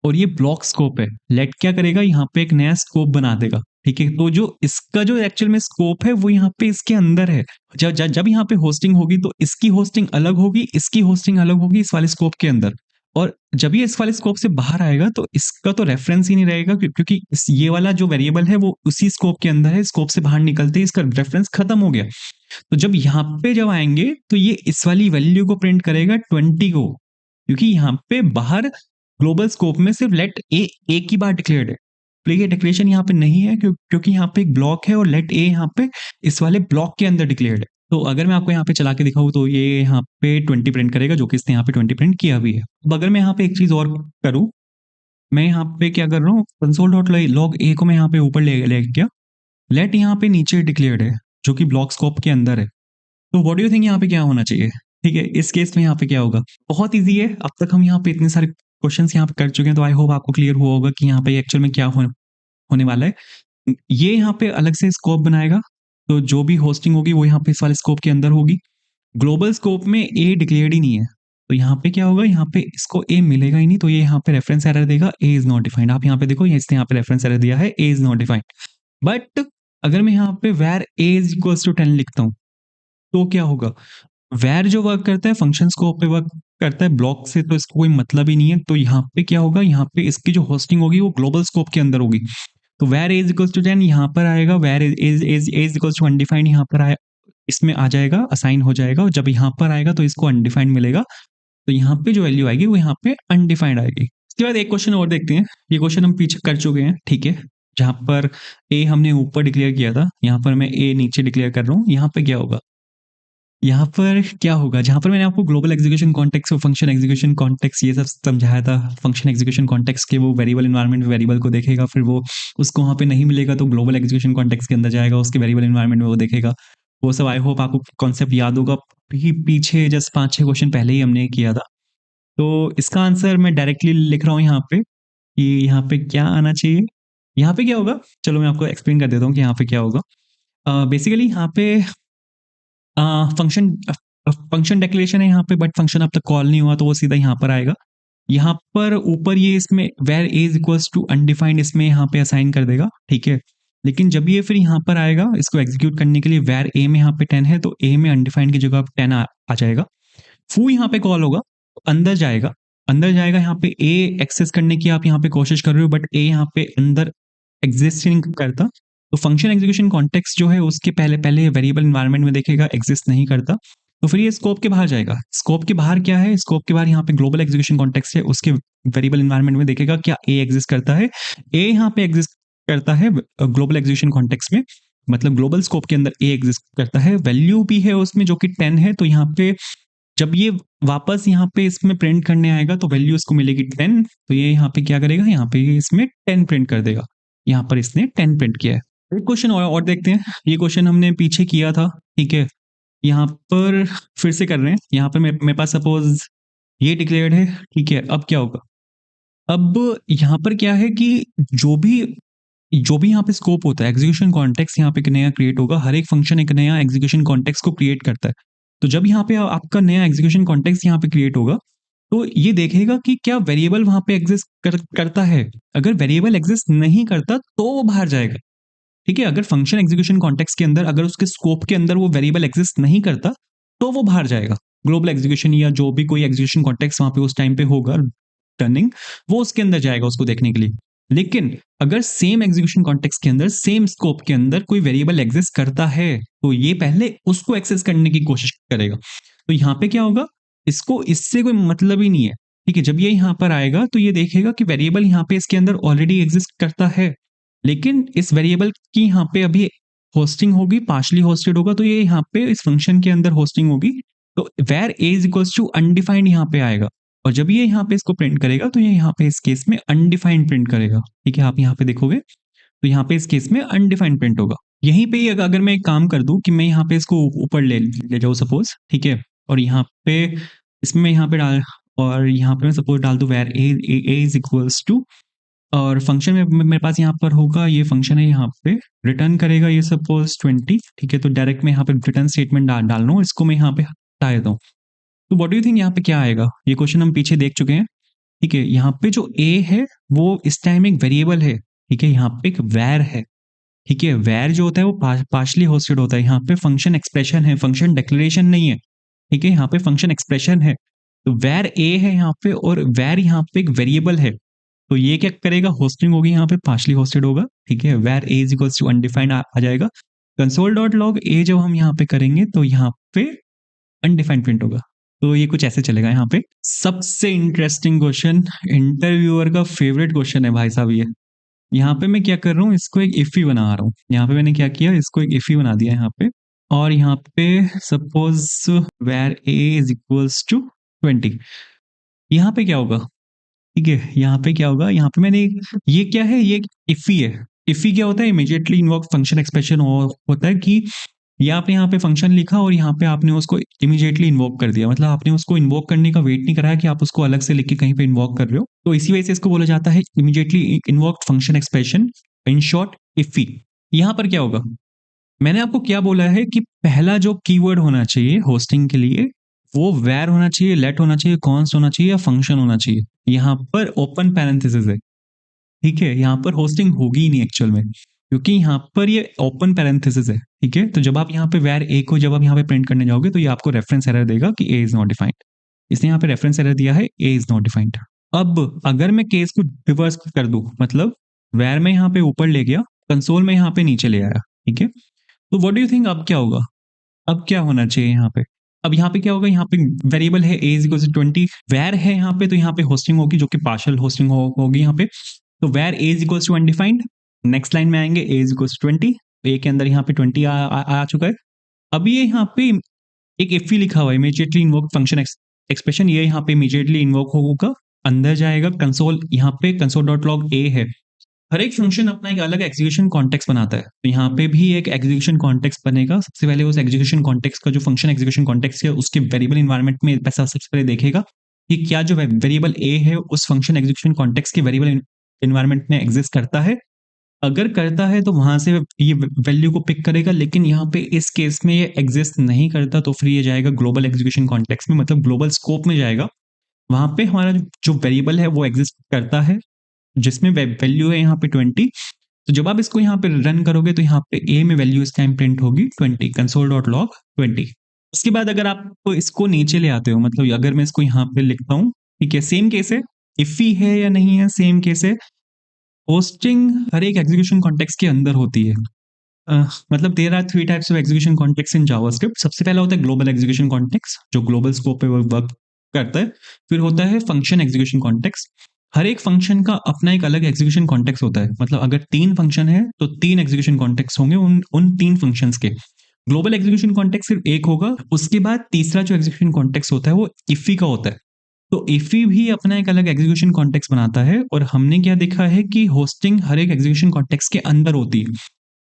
और ये ब्लॉक स्कोप है। लेट क्या करेगा, यहाँ पे एक नया स्कोप बना देगा, ठीक है, तो जो इसका जो एक्चुअल में स्कोप है वो यहाँ पे इसके अंदर है। जब यहाँ पे होस्टिंग होगी तो इसकी होस्टिंग अलग होगी, इसकी होस्टिंग अलग होगी इस वाले स्कोप के अंदर। और जब ये इस वाले स्कोप से बाहर आएगा तो इसका तो रेफरेंस ही नहीं रहेगा, क्योंकि ये वाला जो वेरिएबल है वो उसी स्कोप के अंदर है, स्कोप से बाहर निकलते ही इसका रेफरेंस खत्म हो गया। तो जब यहाँ पे जब आएंगे तो ये इस वाली वैल्यू को प्रिंट करेगा 20 को, क्योंकि यहाँ पे बाहर ग्लोबल स्कोप में सिर्फ लेट ए एक ही बार डिक्लेयर्ड है, तो ये डिक्लेरेशन यहाँ पे नहीं है क्योंकि यहाँ पे एक ब्लॉक है और लेट ए यहाँ पे इस वाले ब्लॉक के अंदर डिक्लेयर्ड है। तो अगर मैं आपको यहाँ पे चला के दिखाऊँ तो ये यहाँ पे 20 प्रिंट करेगा, जो कि इसने यहाँ पे 20 प्रिंट किया भी है। अब अगर मैं यहाँ पे एक चीज और करूँ, मैं यहाँ पे क्या कर रहा हूँ, कंसोल डॉट लॉग ए को मैं यहाँ पे ऊपर ले गया, लेट यहाँ पे नीचे डिक्लेयर्ड है जो कि ब्लॉक स्कोप के अंदर है। तो व्हाट डू यू थिंक यहाँ पे क्या होना चाहिए? ठीक है, इस केस में यहाँ पे क्या होगा? बहुत इजी है, अब तक हम यहाँ पे इतने सारे क्वेश्चंस यहाँ पे कर चुके हैं, तो आई होप आपको क्लियर हुआ होगा कि यहाँ पे एक्चुअल में क्या होने वाला है। ये यहाँ पे अलग से स्कोप बनाएगा, तो जो भी होस्टिंग होगी वो यहाँ पे इस वाले स्कोप के अंदर होगी। ग्लोबल स्कोप में ए डिक्लेयर्ड ही नहीं है, तो यहाँ पे क्या होगा, यहाँ पे इसको ए मिलेगा ही नहीं, तो ये यहाँ पे रेफरेंस एरर देगा, ए इज नॉट डिफाइंड। आप यहाँ पे देखो, इसने यहाँ पे रेफरेंस एरर दिया है, a is not defined. But अगर मैं यहाँ पे var a is equals to 10 लिखता हूँ तो क्या होगा? वेर जो वर्क करता है फंक्शन स्कोप पे वर्क करता है, ब्लॉक से तो इसको कोई मतलब ही नहीं है। तो यहाँ पे क्या होगा, यहाँ पे इसकी जो होस्टिंग होगी वो ग्लोबल स्कोप के अंदर होगी। तो वेर इज इक्वल्स टू 10 यहाँ पर आएगा, var is equals to undefined यहाँ पर आए, इसमें आ जाएगा, असाइन हो जाएगा, और जब यहाँ पर आएगा तो इसको अनडिफाइंड मिलेगा, तो यहाँ पे जो वैल्यू आएगी वो यहाँ पे अनडिफाइंड आएगी। इसके बाद एक क्वेश्चन और देखते हैं, ये क्वेश्चन हम पीछे कर चुके हैं, ठीक है, जहां पर ए हमने ऊपर डिक्लेयर किया था, यहाँ पर मैं ए नीचे डिक्लेयर कर रहा हूँ। यहाँ पे क्या होगा, यहाँ पर क्या होगा, जहां पर मैंने आपको ग्लोबल एग्जीक्यूशन कॉन्टेक्स्ट और फंक्शन एग्जीक्यूशन कॉन्टेक्स्ट ये सब समझाया था। फंक्शन एग्जीक्यूशन कॉन्टेक्स्ट के वो वेरिएबल एनवायरनमेंट में वेरिएबल को देखेगा, फिर वो उसको वहाँ पे नहीं मिलेगा तो ग्लोबल एग्जीक्यूशन कॉन्टेक्स्ट के अंदर जाएगा, उसके वेरिएबल एनवायरनमेंट में वो देखेगा। वो सब आई होप आपको कॉन्सेप्ट याद होगा, पीछे जस्ट 5-6 क्वेश्चन पहले ही हमने किया था। तो इसका आंसर मैं डायरेक्टली लिख रहा हूँ यहाँ पे कि यहाँ पे क्या आना चाहिए। यहाँ पे क्या होगा, चलो मैं आपको एक्सप्लेन कर देता हूँ कि यहाँ पे क्या होगा। बेसिकली यहाँ पे फंक्शन फंक्शन डिक्लेरेशन है यहाँ पे, बट फंक्शन अब तक कॉल नहीं हुआ, तो वो सीधा यहाँ पर आएगा। यहाँ पर ऊपर ये इसमें var a is equals to undefined इसमें यहाँ पे असाइन कर देगा, ठीक है। लेकिन जब ये फिर यहाँ पर आएगा इसको एग्जीक्यूट करने के लिए, वेर ए में यहाँ पे 10 है, तो ए में अनडिफाइंड की जगह 10 आ जाएगा। फू यहाँ पे कॉल होगा, अंदर जाएगा, अंदर जाएगा, यहाँ पे ए एक्सेस करने की आप यहाँ पे कोशिश कर रहे हो, बट ए यहाँ पे अंदर एग्जिस्ट नहीं करता। तो फंक्शन एग्जीक्यूशन कॉन्टेक्स्ट जो है उसके पहले पहले वेरिएबल एनवायरनमेंट में देखेगा, एग्जिस्ट नहीं करता, तो फिर ये स्कोप के बाहर जाएगा। स्कोप के बाहर क्या है, स्कोप के बाहर यहाँ पे ग्लोबल एग्जीक्यूशन कॉन्टेक्स्ट है, उसके वेरिएबल एनवायरनमेंट में देखेगा क्या ए एग्जिस्ट करता है। ए यहाँ पे एग्जिस्ट करता है ग्लोबल एग्जीक्यूशन कॉन्टेक्स्ट में, मतलब ग्लोबल स्कोप के अंदर ए एग्जिस्ट करता है, वैल्यू भी है उसमें जो कि 10 है। तो यहाँ पे जब ये वापस यहाँ पे इसमें प्रिंट करने आएगा तो वैल्यू इसको मिलेगी 10, तो ये यहाँ पे क्या करेगा, यहाँ पे इसमें 10 प्रिंट कर देगा। यहाँ पर इसने 10 प्रिंट किया है। एक क्वेश्चन और देखते हैं, ये क्वेश्चन हमने पीछे किया था, ठीक है। यहाँ पर फिर से कर रहे हैं, यहाँ पर मेरे पास सपोज ये डिक्लेयर्ड है, ठीक है। अब क्या होगा, अब यहाँ पर क्या है कि जो भी यहाँ पे स्कोप होता है, एग्जीक्यूशन कॉन्टेक्स्ट यहाँ पे एक नया क्रिएट होगा, हर एक फंक्शन एक नया एग्जीक्यूशन कॉन्टेक्स्ट को क्रिएट करता है। तो जब यहाँ पे आपका नया एग्जीक्यूशन कॉन्टेक्स्ट यहाँ पे क्रिएट होगा तो ये देखेगा कि क्या वेरिएबल वहां पे एग्जिस्ट करता है। अगर वेरिएबल एग्जिस्ट नहीं करता तो वो बाहर जाएगा, ठीक है। अगर फंक्शन एग्जीक्यूशन कॉन्टेक्स्ट के अंदर अगर उसके स्कोप के अंदर वो वेरिएबल एग्जिस्ट नहीं करता तो वो बाहर जाएगा। ग्लोबल एग्जीक्यूशन या जो भी कोई एग्जीक्यूशन कॉन्टेक्स्ट वहां पे उस टाइम पे होगा टर्निंग, वो उसके अंदर जाएगा उसको देखने के लिए। लेकिन अगर सेम एग्जीक्यूशन कॉन्टेक्स्ट के अंदर सेम स्कोप के अंदर कोई वेरिएबल एग्जिस्ट करता है तो ये पहले उसको एक्सेस करने की कोशिश करेगा। तो यहाँ पे क्या होगा, इसको इससे कोई मतलब ही नहीं है, ठीक है। जब ये यहाँ पर आएगा तो ये देखेगा कि वेरिएबल यहाँ पे इसके अंदर ऑलरेडी एग्जिस्ट करता है, लेकिन इस वेरिएबल की यहाँ पे अभी होस्टिंग होगी, पार्शली होस्टेड होगा, तो ये यहाँ पे इस फंक्शन के अंदर होस्टिंग होगी। तो var a is equals to undefined यहाँ पे आएगा, और जब ये यहाँ पे इसको प्रिंट करेगा तो ये यहाँ पे इस केस में अनडिफाइंड प्रिंट करेगा, ठीक है। आप यहाँ पे देखोगे तो यहाँ पे इस केस में अनडिफाइंड प्रिंट होगा। यहीं पे अगर मैं एक काम कर दूं कि मैं यहाँ पे इसको ऊपर ले जाऊँ सपोज, ठीक है, और यहाँ पे इसमें यहाँ पे डाल, और यहाँ पे मैं सपोज डाल दूं var a is equals to, और फंक्शन में मेरे पास यहाँ पर होगा, ये फंक्शन है, यहाँ पे रिटर्न करेगा ये सपोज 20, ठीक है। तो डायरेक्ट मैं यहाँ पे रिटर्न स्टेटमेंट डाल रहा हूँ, इसको मैं यहाँ पे हटा देता हूँ। तो व्हाट डू यू थिंक यहाँ पे क्या आएगा, ये क्वेश्चन हम पीछे देख चुके हैं, ठीक है। यहाँ पे जो ए है वो इस टाइम एक वेरिएबल है, ठीक है। यहाँ पे एक वैर है, ठीक है। वैर जो होता है वो पार्शली होस्टेड होता है। यहाँ पे फंक्शन एक्सप्रेशन है, फंक्शन डिक्लेरेशन नहीं है, ठीक है। यहाँ पे फंक्शन एक्सप्रेशन है, तो वेर ए है यहाँ पे और वेर यहाँ पे एक वेरिएबल है, तो ये क्या करेगा, होस्टिंग होगी यहाँ पे, पार्शली होस्टेड होगा, ठीक है। Var a is equals to undefined आ जाएगा। कंसोल डॉट लॉग ए जब हम यहाँ पे करेंगे तो यहाँ पे अनडिफाइंड प्रिंट होगा। तो ये कुछ ऐसे चलेगा यहाँ पे। सबसे इंटरेस्टिंग क्वेश्चन, इंटरव्यूअर का फेवरेट क्वेश्चन है भाई साहब ये। यहाँ पे मैं क्या कर रहा हूँ, इसको एक इफी बना रहा हूँ। यहाँ पे मैंने क्या किया, इसको एक इफी बना दिया यहाँ पे, और यहाँ पे suppose var a is equals to 20। यहाँ पे क्या होगा, ठीक है, यहाँ पे क्या होगा, यहाँ पे मैंने, ये क्या है, ये इफी है। इफी क्या होता है, इमीडिएटली इन्वोक फंक्शन एक्सप्रेशन होता है कि ये आपने यहाँ पे फंक्शन लिखा और यहाँ पे आपने उसको इमीडिएटली इन्वोक कर दिया, मतलब आपने उसको इन्वोक करने का वेट नहीं कराया कि आप उसको अलग से लिख के कहीं पे इन्वोक कर रहे हो। तो इसी वजह से इसको बोला जाता है immediately invoked function expression, in short IIFE. यहाँ पर क्या होगा, मैंने आपको क्या बोला है कि पहला जो कीवर्ड होना चाहिए होस्टिंग के लिए वो वेर होना चाहिए, लेट होना चाहिए, कॉन्स्ट होना चाहिए या फंक्शन होना चाहिए। यहाँ पर ओपन पैरेंथेसिस है, ठीक है, यहाँ पर होस्टिंग होगी ही नहीं एक्चुअल में, क्योंकि यहाँ पर ये ओपन पैरेंथेसिस है, ठीक है। तो जब आप यहाँ पे वेर ए को जब आप यहाँ पे प्रिंट करने जाओगे तो ये आपको रेफरेंस एरर देगा कि ए इज नॉट डिफाइंड। इसने यहाँ पे रेफरेंस एरर दिया है, ए इज नॉट डिफाइंड। अब अगर मैं केस को रिवर्स कर दूं, मतलब वेर में यहाँ पे ऊपर ले गया, कंसोल में यहाँ पे नीचे ले आया, ठीक है। तो व्हाट डू यू थिंक अब क्या होगा, अब क्या होना चाहिए यहाँ पे, अब यहाँ पे क्या होगा, यहाँ पे वेरिएबल है a is equal to 20, where है यहाँ पे, तो यहाँ पे होस्टिंग होगी जो कि पार्शियल होस्टिंग होगी यहाँ पे। तो var a is equal to undefined, next line में आएंगे a is equal to 20, a के अंदर यहाँ पे 20 आ चुका है। अब ये यहाँ पे एक इफी लिखा हुआ है, इमीडिएटली इन्वोक फंक्शन एक्सप्रेशन, ये यहाँ पे इमीडिएटली इन्वोक होगा, अंदर जाएगा कंसोल, यहाँ पे कंसोल डॉट लॉग ए है। हर एक फंक्शन अपना एक अलग एग्जीक्यूशन कॉन्टेक्स्ट बनाता है, तो यहाँ पे भी एक एग्जीक्यूशन कॉन्टेक्स्ट बनेगा। सबसे पहले उस एग्जीक्यूशन कॉन्टेक्स्ट का जो फंक्शन एग्जीक्यूशन कॉन्टेक्स्ट है उसके वेरिएबल इन्वायरमेंट में पैसा सबसे पहले देखेगा कि क्या जो वेरिएबल ए है उस फंक्शन एग्जीक्यूशन कॉन्टेक्स्ट के वेरिएबल इन्वायरमेंट में एग्जिस्ट करता है। अगर करता है तो वहां से ये वैल्यू को पिक करेगा, लेकिन यहाँ पे इस केस में ये एग्जिस्ट नहीं करता तो फिर ये जाएगा ग्लोबल एग्जीक्यूशन कॉन्टेक्स्ट में, मतलब ग्लोबल स्कोप में जाएगा। वहां पे हमारा जो वेरिएबल है वो एग्जिस्ट करता है जिसमें वैल्यू है यहाँ पे 20। तो जब आप इसको यहाँ पे रन करोगे तो यहाँ पे ए में वैल्यू इस टाइम प्रिंट होगी 20, कंसोल डॉट लॉग 20। उसके बाद अगर आप इसको नीचे ले आते हो, मतलब अगर मैं इसको यहाँ पे लिखता हूँ, ठीक है, सेम केस है, इफी है या नहीं है, सेम केस है। होस्टिंग हर एक एग्जीक्यूशन कॉन्टेक्स्ट के अंदर होती है। मतलब there are 3 types of execution context in JavaScript. सबसे पहला होता है ग्लोबल एग्जीक्यूशन कॉन्टेक्स्ट जो ग्लोबल स्कोप पे वर्क करता है। फिर होता है फंक्शन एग्जीक्यूशन कॉन्टेक्स्ट, हर एक फंक्शन का अपना एक अलग एग्जीक्यूशन कॉन्टेक्स्ट होता है, मतलब अगर 3 फंक्शन है तो 3 एग्जीक्यूशन कॉन्टेक्स्ट होंगे उन 3 फंक्शंस के। ग्लोबल एग्जीक्यूशन कॉन्टेक्स्ट सिर्फ एक होगा। उसके बाद तीसरा जो एग्जीक्यूशन कॉन्टेक्स्ट होता है वो इफी का होता है। तो इफी भी अपना एक अलग एग्जीक्यूशन कॉन्टेक्स्ट बनाता है, और हमने क्या देखा है कि होस्टिंग हर एक एग्जीक्यूशन कॉन्टेक्स्ट के अंदर होती है।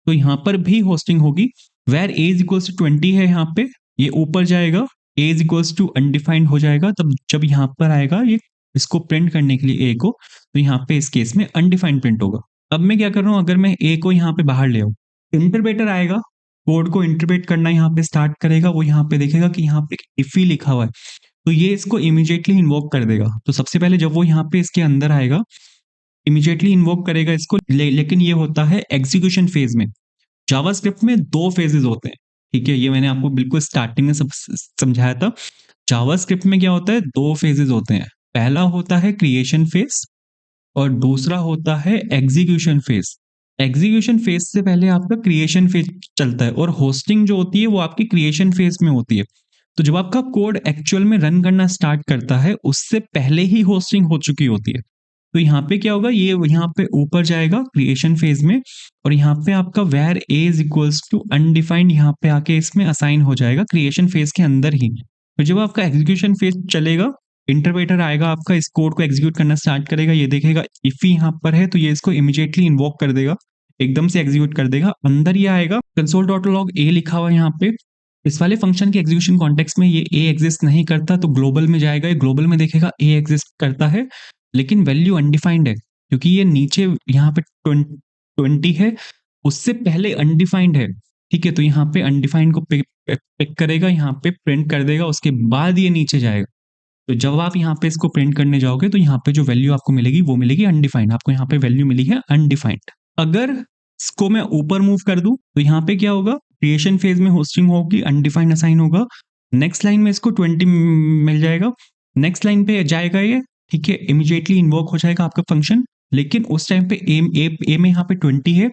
तो यहाँ पर भी होस्टिंग होगी। Var a is equals to 20 है यहाँ पे, ये ऊपर जाएगा, a is equals to undefined हो जाएगा। तब जब यहाँ पर आएगा ये इसको प्रिंट करने के लिए ए को, तो यहाँ पे इस केस में अनडिफाइंड प्रिंट होगा। अब मैं क्या कर रहा हूँ, अगर मैं ए को यहाँ पे बाहर ले आऊँ, इंटरप्रेटर आएगा, कोड को इंटरप्रेट करना यहाँ पे स्टार्ट करेगा। वो यहाँ पे देखेगा कि यहाँ पे इफी लिखा हुआ है, तो ये इसको इमीडिएटली इन्वोक कर देगा। तो सबसे पहले जब वो यहाँ पे इसके अंदर आएगा इमीडिएटली इन्वोक करेगा इसको, लेकिन ये होता है एग्जीक्यूशन फेज में। जावास्क्रिप्ट में 2 फेजेस होते हैं, ठीक है, ये मैंने आपको बिल्कुल स्टार्टिंग में सब समझाया था। जावास्क्रिप्ट में क्या होता है, 2 फेजेस होते हैं। पहला होता है क्रिएशन फेज और दूसरा होता है एग्जीक्यूशन फेज। एग्जीक्यूशन फेज से पहले आपका क्रिएशन फेज चलता है, और होस्टिंग जो होती है वो आपकी क्रिएशन फेज में होती है। तो जब आपका कोड एक्चुअल में रन करना स्टार्ट करता है उससे पहले ही होस्टिंग हो चुकी होती है। तो यहाँ पे क्या होगा, ये यहाँ पे ऊपर जाएगा क्रिएशन फेज में, और यहाँ पे आपका var a is equals to undefined यहाँ पे आके इसमें असाइन हो जाएगा क्रिएशन फेज के अंदर ही। तो जब आपका एग्जीक्यूशन फेज चलेगा, इंटरप्रेटर आएगा, आपका इस कोड को एग्जीक्यूट करना स्टार्ट करेगा, ये देखेगा इफी यहाँ पर है तो ये इसको इमीडिएटली इन्वोक कर देगा, एकदम से एग्जीक्यूट कर देगा। अंदर ये आएगा, कंसोल डॉट लॉग ए लिखा हुआ है यहाँ पे, इस वाले फंक्शन के एग्जीक्यूशन कॉन्टेक्स्ट में ये ए एग्जिस्ट नहीं करता, तो ग्लोबल में जाएगा, ये ग्लोबल में देखेगा ए एग्जिस्ट करता है लेकिन वैल्यू अनडिफाइंड है, क्योंकि ये नीचे यहाँ पे 20 है, उससे पहले अनडिफाइंड है, ठीक है। तो यहाँ पे अनडिफाइंड को पिक करेगा, यहाँ पे प्रिंट कर देगा, उसके बाद ये नीचे जाएगा। तो जब आप यहाँ पे इसको प्रिंट करने जाओगे तो यहाँ पे जो वैल्यू आपको मिलेगी वो मिलेगी अनडिफाइंड। आपको यहाँ पे वैल्यू मिली है अनडिफाइंड। अगर इसको मैं ऊपर मूव कर दूं तो यहाँ पे क्या होगा, क्रिएशन फेज में होस्टिंग होगी, अनडिफाइंड असाइन होगा, नेक्स्ट लाइन में इसको 20 मिल जाएगा, नेक्स्ट लाइन पे जाएगा ये, ठीक है, इमीडिएटली इन्वोक हो जाएगा आपका फंक्शन, लेकिन उस टाइम पे ए में यहाँ पे 20 है,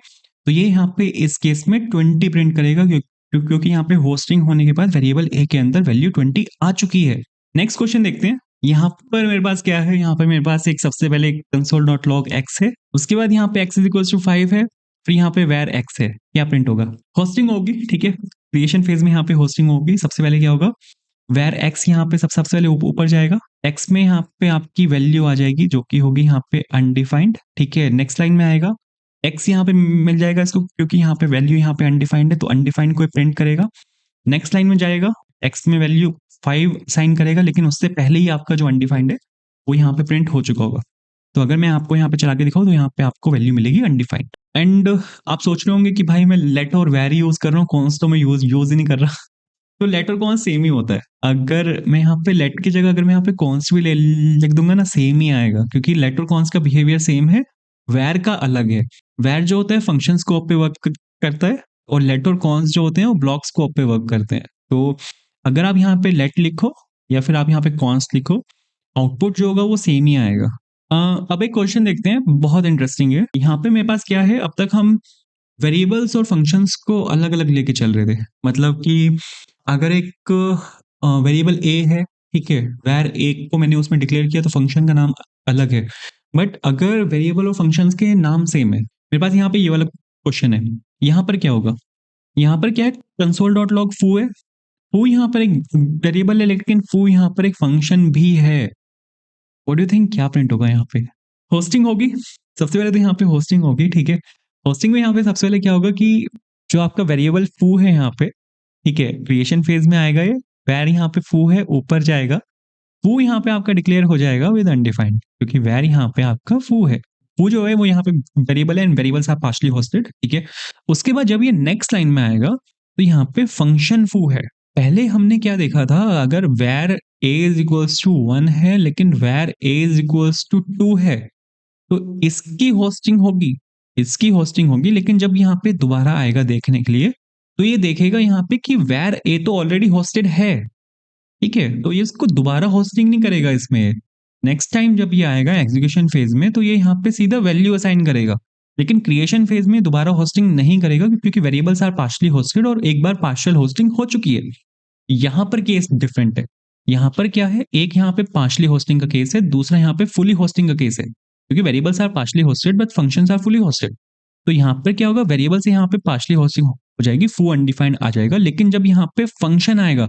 तो ये यहाँ पे इस केस में 20 प्रिंट करेगा, क्योंकि यहाँ पे होस्टिंग होने के बाद वेरिएबल ए के अंदर वैल्यू 20 आ चुकी है। नेक्स्ट क्वेश्चन देखते हैं। यहाँ पर मेरे पास क्या है, यहाँ पर मेरे पास एक सबसे पहले console.log x है, उसके बाद यहाँ पे x इज इक्वल टू 5 है, फिर यहाँ पे where x है, क्या प्रिंट होगा, होस्टिंग होगी, ठीक है, क्रिएशन फेज में यहाँ पे होस्टिंग होगी। सबसे पहले क्या होगा, where x यहाँ पे सबसे पहले ऊपर जाएगा, x में यहाँ पे आपकी वैल्यू आ जाएगी जो कि होगी यहाँ पे अनडिफाइंड, ठीक है। नेक्स्ट लाइन में आएगा x यहाँ पे मिल जाएगा इसको, क्योंकि यहाँ पे वैल्यू यहाँ पे अनडिफाइंड है, तो अनडिफाइंड को प्रिंट करेगा। नेक्स्ट लाइन में जाएगा, x में वैल्यू 5 साइन करेगा, लेकिन उससे पहले ही आपका जो अनडिफाइंड है वो यहाँ पे प्रिंट हो चुका होगा। तो अगर मैं आपको यहाँ पे चला के दिखाऊं तो यहाँ पे आपको वैल्यू मिलेगी अनडिफाइंड। एंड आप सोच रहे होंगे कि भाई मैं लेट और वेरी यूज कर रहा हूँ, कॉन्स तो मैं यूज ही नहीं कर रहा। तो लेट और कॉन्स सेम ही होता है। अगर मैं यहाँ पे लेट की जगह अगर मैं यहाँ पे कॉन्स भी लिख दूंगा ना, सेम ही आएगा, क्योंकि लेट और कॉन्स का बिहेवियर सेम है, वेर का अलग है। वेर जो होता है फंक्शन स्कोप पे वर्क करता है, और लेट और कॉन्स जो होते हैं वो ब्लॉक स्कोप पे वर्क करते हैं। तो अगर आप यहाँ पे लेट लिखो या फिर आप यहाँ पे कॉन्स लिखो, आउटपुट जो होगा वो सेम ही आएगा। अब एक क्वेश्चन देखते हैं, बहुत इंटरेस्टिंग है। यहाँ पे मेरे पास क्या है, अब तक हम वेरिएबल्स और फंक्शंस को अलग अलग लेके चल रहे थे। मतलब कि अगर एक वेरिएबल ए है, ठीक है, वैर ए को मैंने उसमें डिक्लेयर किया तो फंक्शन का नाम अलग है। बट अगर वेरिएबल और फंक्शंस के नाम सेम है, मेरे पास यहाँ पे ये वाला क्वेश्चन है, यहाँ पर क्या होगा, यहाँ पर क्या है, console.log foo है। foo यहाँ पर एक वेरिएबल है, लेकिन foo यहाँ पर एक फंक्शन भी है। व्हाट डू यू थिंक क्या प्रिंट होगा यहाँ पे, होस्टिंग होगी। सबसे पहले तो यहाँ पे होस्टिंग होगी, ठीक है। होस्टिंग में यहाँ पे सबसे पहले क्या होगा कि जो आपका वेरिएबल foo है यहाँ पे, ठीक है, क्रिएशन फेज में आएगा ये, वैर यहाँ पे foo है, ऊपर जाएगा, foo यहाँ पे आपका डिक्लेयर हो जाएगा विद अनडिफाइंड, क्योंकि वैर यहाँ पे आपका foo है। foo जो है वो यहाँ पे वेरिएबल है, and variables are partially hoisted, ठीक है। उसके बाद जब ये नेक्स्ट लाइन में आएगा तो यहाँ पे फंक्शन foo है। पहले हमने क्या देखा था, अगर वैर a इज इक्वल्स टू 1 है लेकिन वैर a इज इक्वल्स टू 2 है, तो इसकी होस्टिंग होगी, इसकी होस्टिंग होगी। लेकिन जब यहाँ पे दोबारा आएगा देखने के लिए, तो ये देखेगा यहाँ पे कि वैर a तो ऑलरेडी होस्टेड है, ठीक है, तो ये इसको दोबारा होस्टिंग नहीं करेगा इसमें। नेक्स्ट टाइम जब ये आएगा एग्जीक्यूशन फेज में, तो ये यहाँ पे सीधा वैल्यू असाइन करेगा, लेकिन क्रिएशन फेज में दोबारा होस्टिंग नहीं करेगा, क्योंकि वेरिएबल्स आर पार्शली होस्टेड और एक बार पार्शियल होस्टिंग हो चुकी है। यहाँ पर केस डिफरेंट है। यहाँ पर क्या है, एक यहाँ पे पार्शली होस्टिंग का केस है, दूसरा यहाँ पे फुली होस्टिंग का केस है, क्योंकि variables are partially hoisted but functions are fully hoisted. तो यहाँ पर क्या होगा, वेरिएबल से यहाँ पे पार्शली होस्टिंग हो जाएगी, फू अनडिफाइंड आ जाएगा। लेकिन जब यहाँ पे फंक्शन आएगा,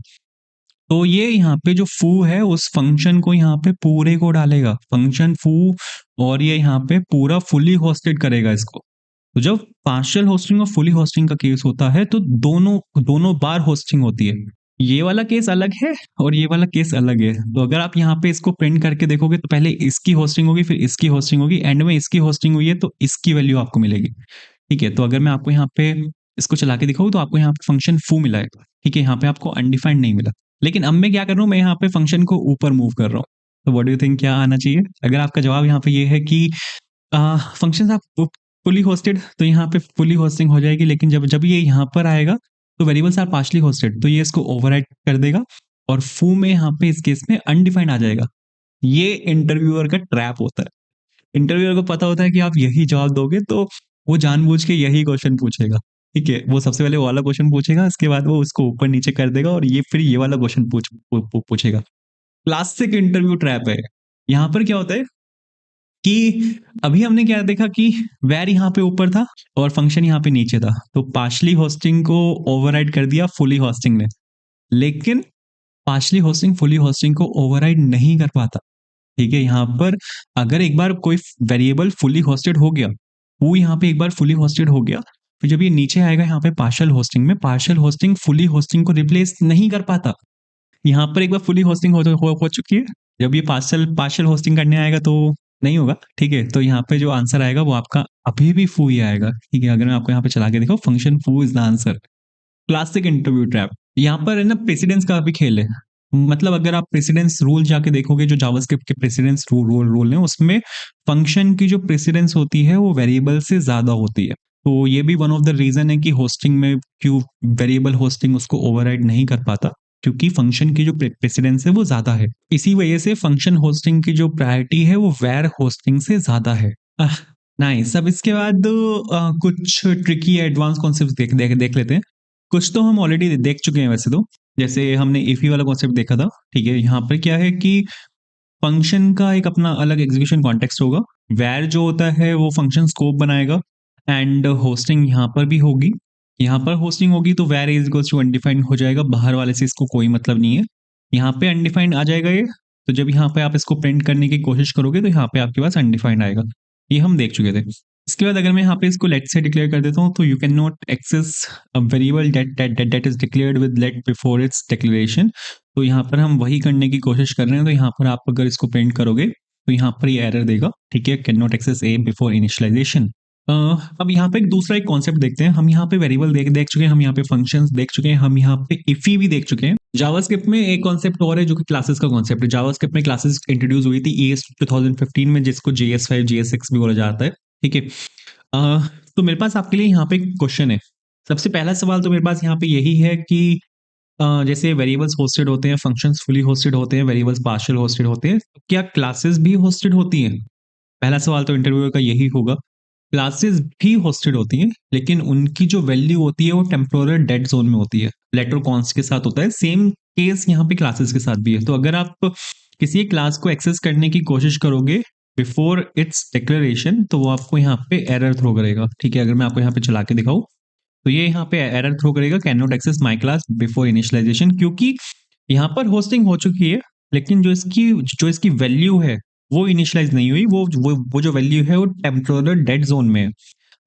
तो ये यहाँ पे जो फू है उस फंक्शन को यहाँ पे पूरे को डालेगा, फंक्शन फू, और ये यहाँ पे पूरा फुली होस्टेड करेगा इसको। तो जब पार्शियल होस्टिंग और फुली होस्टिंग का केस होता है, तो दोनों दोनों बार होस्टिंग होती है। ये वाला केस अलग है और ये वाला केस अलग है। तो अगर आप यहाँ पे इसको प्रिंट करके देखोगे, तो पहले इसकी होस्टिंग होगी, फिर इसकी होस्टिंग होगी, एंड में इसकी होस्टिंग हुई है तो इसकी वैल्यू आपको मिलेगी, ठीक है। तो अगर मैं आपको यहाँ पे इसको चला के दिखाऊँ, तो आपको यहाँ पे फंक्शन फू मिला है, ठीक है, यहाँ पे आपको अनडिफाइंड नहीं मिला। लेकिन अब मैं क्या कर रहा हूँ, मैं यहाँ पे फंक्शन को ऊपर मूव कर रहा हूँ। तो व्हाट डू यू थिंक क्या आना चाहिए? अगर आपका जवाब यहाँ पे ये है कि फंक्शन आप फुली होस्टेड, तो यहाँ पे फुली होस्टिंग हो जाएगी। लेकिन जब जब ये यहाँ पर आएगा, तो वेरिएबल्स आर पार्शली होस्टेड, तो ये इसको ओवरराइड कर देगा, और फू में यहाँ पे इस केस में अनडिफाइंड आ जाएगा। ये इंटरव्यूअर का ट्रैप होता है। इंटरव्यूअर को पता होता है कि आप यही जवाब दोगे, तो वो जानबूझ के यही क्वेश्चन पूछेगा, ठीक है। वो सबसे पहले वो वाला क्वेश्चन पूछेगा, इसके बाद वो उसको ऊपर नीचे कर देगा, और ये फिर ये वाला क्वेश्चन पूछेगा। क्लासिक इंटरव्यू ट्रैप है। यहाँ पर क्या होता है कि अभी हमने क्या देखा कि वैर यहाँ पे ऊपर था और फंक्शन यहाँ पे नीचे था, तो पार्शली होस्टिंग को ओवरराइड कर दिया फुली होस्टिंग ने। लेकिन पार्शली होस्टिंग फुली होस्टिंग को ओवरराइड नहीं कर पाता, ठीक है। यहाँ पर अगर एक बार कोई वेरिएबल फुली होस्टेड हो गया, वो यहाँ पे एक बार फुली होस्टेड हो गया, तो जब ये नीचे आएगा यहाँ पे पार्शियल होस्टिंग में, पार्शियल होस्टिंग फुली होस्टिंग को रिप्लेस नहीं कर पाता। यहाँ पर एक बार फुली होस्टिंग हो चुकी है, जब ये पार्शियल होस्टिंग करने आएगा तो नहीं होगा, ठीक है। तो यहाँ पे जो आंसर आएगा वो आपका अभी भी फू ही आएगा, ठीक है। अगर मैं आपको यहाँ पे चला के दिखाऊं, फंक्शन फू is the answer. Classic interview trap. यहाँ पर है ना प्रेसिडेंस का भी खेल है। मतलब अगर आप प्रेसिडेंस रूल जाके देखोगे, जो जावास्क्रिप्ट के प्रेसिडेंस रूल है, उसमें फंक्शन की जो प्रेसिडेंस होती है वो वेरिएबल से ज्यादा होती है। तो ये भी वन ऑफ द रीजन है कि होस्टिंग में क्यों वेरिएबल होस्टिंग उसको ओवरराइड नहीं कर पाता। क्योंकि फंक्शन की जो प्रेसिडेंस है वो ज़्यादा है। इसी वजह से फंक्शन होस्टिंग की जो प्रायोरिटी है वो वेर होस्टिंग से ज़्यादा है। नाइस। अब इसके बाद कुछ ट्रिकी एडवांस कॉन्सेप्ट्स देख लेते हैं। कुछ तो हम ऑलरेडी देख चुके हैं वैसे तो, जैसे हमने इफी वाला कॉन्सेप्ट देखा था, ठीक है। यहाँ पर क्या है कि फंक्शन का एक अपना अलग एग्जीक्यूशन कॉन्टेक्स्ट होगा, वैर जो होता है वो फंक्शन स्कोप बनाएगा, एंड होस्टिंग यहाँ पर भी होगी। यहाँ पर होस्टिंग होगी तो वैर इज इक्वल्स टू अनडिफाइंड हो जाएगा, बाहर वाले से इसको कोई मतलब नहीं है। यहाँ पे अनडिफाइंड आ जाएगा ये, तो जब यहाँ पे आप इसको प्रिंट करने की कोशिश करोगे तो यहाँ पे आपके पास अनडिफाइंड आएगा। ये हम देख चुके थे। इसके बाद अगर मैं यहाँ पे इसको लेट से डिक्लेयर कर देता हूँ, तो you can not access a variable that is declared with let before its declaration. तो यहाँ पर हम वही करने की कोशिश कर रहे हैं, तो यहाँ पर आप अगर इसको प्रिंट करोगे तो यहाँ पर ये एरर देगा, ठीक है, can not access a before initialization. अब यहाँ पे दूसरा एक कॉन्सेप्ट देखते हैं। हम यहाँ पे वेरिएबल देख चुके हैं, हम यहाँ पे फंक्शंस देख चुके हैं, हम यहाँ पे इफी भी देख चुके हैं। जावास्क्रिप्ट में एक कॉन्सेप्ट और है जो कि क्लासेस का कॉन्सेप्ट है। जावास्क्रिप्ट में क्लासेस इंट्रोड्यूस हुई थी ES 2015 में, जिसको JS5 JS6 भी बोला जाता है, ठीक है। तो मेरे पास आपके लिए यहाँ पे क्वेश्चन है। सबसे पहला सवाल तो मेरे पास यहाँ पे यही है कि जैसे वेरिएबल्स होस्टेड होते हैं, फंक्शंस फुली होस्टेड होते हैं, वेरिएबल्स पार्शियल होस्टेड होते हैं, तो क्या क्लासेस भी होस्टेड होती हैं? पहला सवाल तो इंटरव्यूअर का यही होगा। क्लासेस भी होस्टेड होती हैं, लेकिन उनकी जो वैल्यू होती है वो टेम्पोरल डेड जोन में होती है, लेटर कॉन्स्ट के साथ होता है। सेम केस यहाँ पे क्लासेस के साथ भी है। तो अगर आप किसी एक क्लास को एक्सेस करने की कोशिश करोगे बिफोर इट्स डिक्लेरेशन, तो वो आपको यहाँ पे एरर थ्रो करेगा, ठीक है। अगर मैं आपको यहाँ पे चला के दिखाऊं, तो ये यहाँ पे एरर थ्रो करेगा, can not access my class before initialization, क्योंकि यहाँ पर होस्टिंग हो चुकी है, लेकिन जो इसकी वैल्यू है वो इनिशियलाइज नहीं हुई। वो जो वैल्यू है वो टेम्पोरल डेड जोन में है।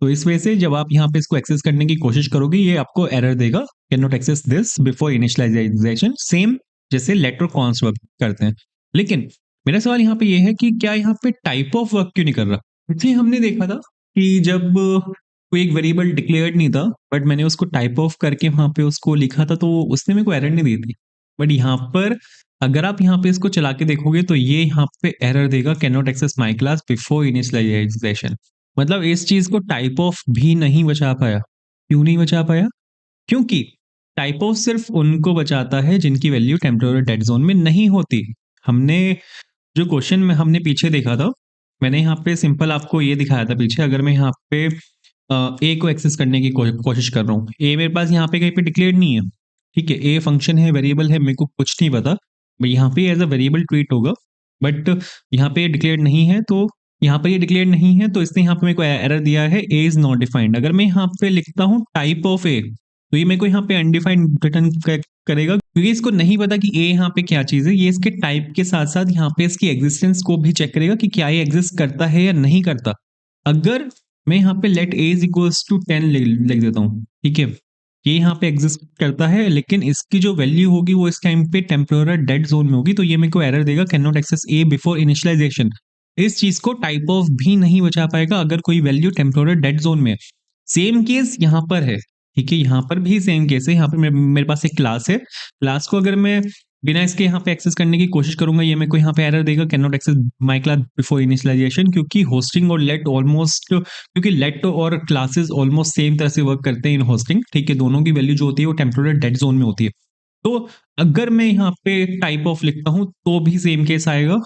तो इस वजह से जब आप यहाँ पे इसको एक्सेस करने की कोशिश करोगे, ये आपको एरर देगा, can not access this before initialization, same जैसे लेटर कॉन्स्ट वर्क करते हैं। लेकिन मेरा सवाल यहाँ पे ये है कि क्या यहाँ पे टाइप ऑफ वर्क क्यों नहीं कर रहा? इसलिए हमने देखा था कि जब कोई एक वेरिएबल डिक्लेयर्ड नहीं था, बट मैंने उसको टाइप ऑफ करके वहां पे उसको लिखा था, तो उसने मेरे को एरर नहीं दी थी। बट यहाँ पर अगर आप यहाँ पे इसको चला के देखोगे, तो ये यहाँ पे एरर देगा, can not access my class before initialization. मतलब इस चीज को टाइप ऑफ भी नहीं बचा पाया। क्यों नहीं बचा पाया? क्योंकि टाइप ऑफ सिर्फ उनको बचाता है जिनकी वैल्यू टेम्पोरल डेड जोन में नहीं होती। हमने जो क्वेश्चन में हमने पीछे देखा था, मैंने यहाँ पे सिंपल आपको ये दिखाया था पीछे। अगर मैं यहाँ पे ए को एक्सेस करने की कोशिश कर रहा हूँ, ए मेरे पास यहाँ पे कहीं पे डिक्लेयर नहीं है, ठीक है। ए फंक्शन है, वेरिएबल है, मेरे को कुछ नहीं पता, यहाँ पे एज अ वेरिएबल ट्रीट होगा, बट यहाँ पे डिक्लेयर नहीं है। तो यहाँ पर ये डिक्लेयर नहीं है, तो इसने यहाँ पे मेरे को एरर दिया है, ए इज नॉट डिफाइंड। अगर मैं यहाँ पे लिखता हूँ टाइप ऑफ ए, तो ये मेरे को यहाँ पे अनडिफाइंड रिटर्न करेगा, क्योंकि इसको नहीं पता कि ए यहाँ पे क्या चीज है। ये इसके टाइप के साथ साथ यहाँ पे इसकी एग्जिस्टेंस को भी चेक करेगा कि क्या ये एग्जिस्ट करता है या नहीं करता। अगर मैं यहाँ पे let a is equals to 10 लिख देता हूँ, ठीक है, ये यहाँ पे एग्जिस्ट करता है, लेकिन इसकी जो वैल्यू होगी वो इस टाइम पे टेम्पोरल डेड जोन में होगी, तो ये मेरे को एरर देगा, can not access a before initialization. इस चीज को टाइप ऑफ भी नहीं बचा पाएगा अगर कोई वैल्यू टेम्पोरल डेड जोन में है। सेम केस यहाँ पर है, ठीक है, यहाँ पर भी सेम केस है। यहाँ पर मेरे पास एक क्लास है, क्लास को अगर मैं बिना इसके यहाँ पे एक्सेस करने की कोशिश करूंगा, ये मेरे को यहाँ पे एरर देगा, can not access my class before initialization, क्योंकि होस्टिंग और लेट ऑलमोस्ट, क्योंकि लेट और क्लासेस ऑलमोस्ट सेम तरह से वर्क करते हैं इन होस्टिंग, ठीक है। दोनों की वैल्यू जो होती है वो टेम्पोरल डेड जोन में होती है। तो अगर मैं यहाँ पे टाइप ऑफ लिखता हूँ तो भी सेम केस आएगा,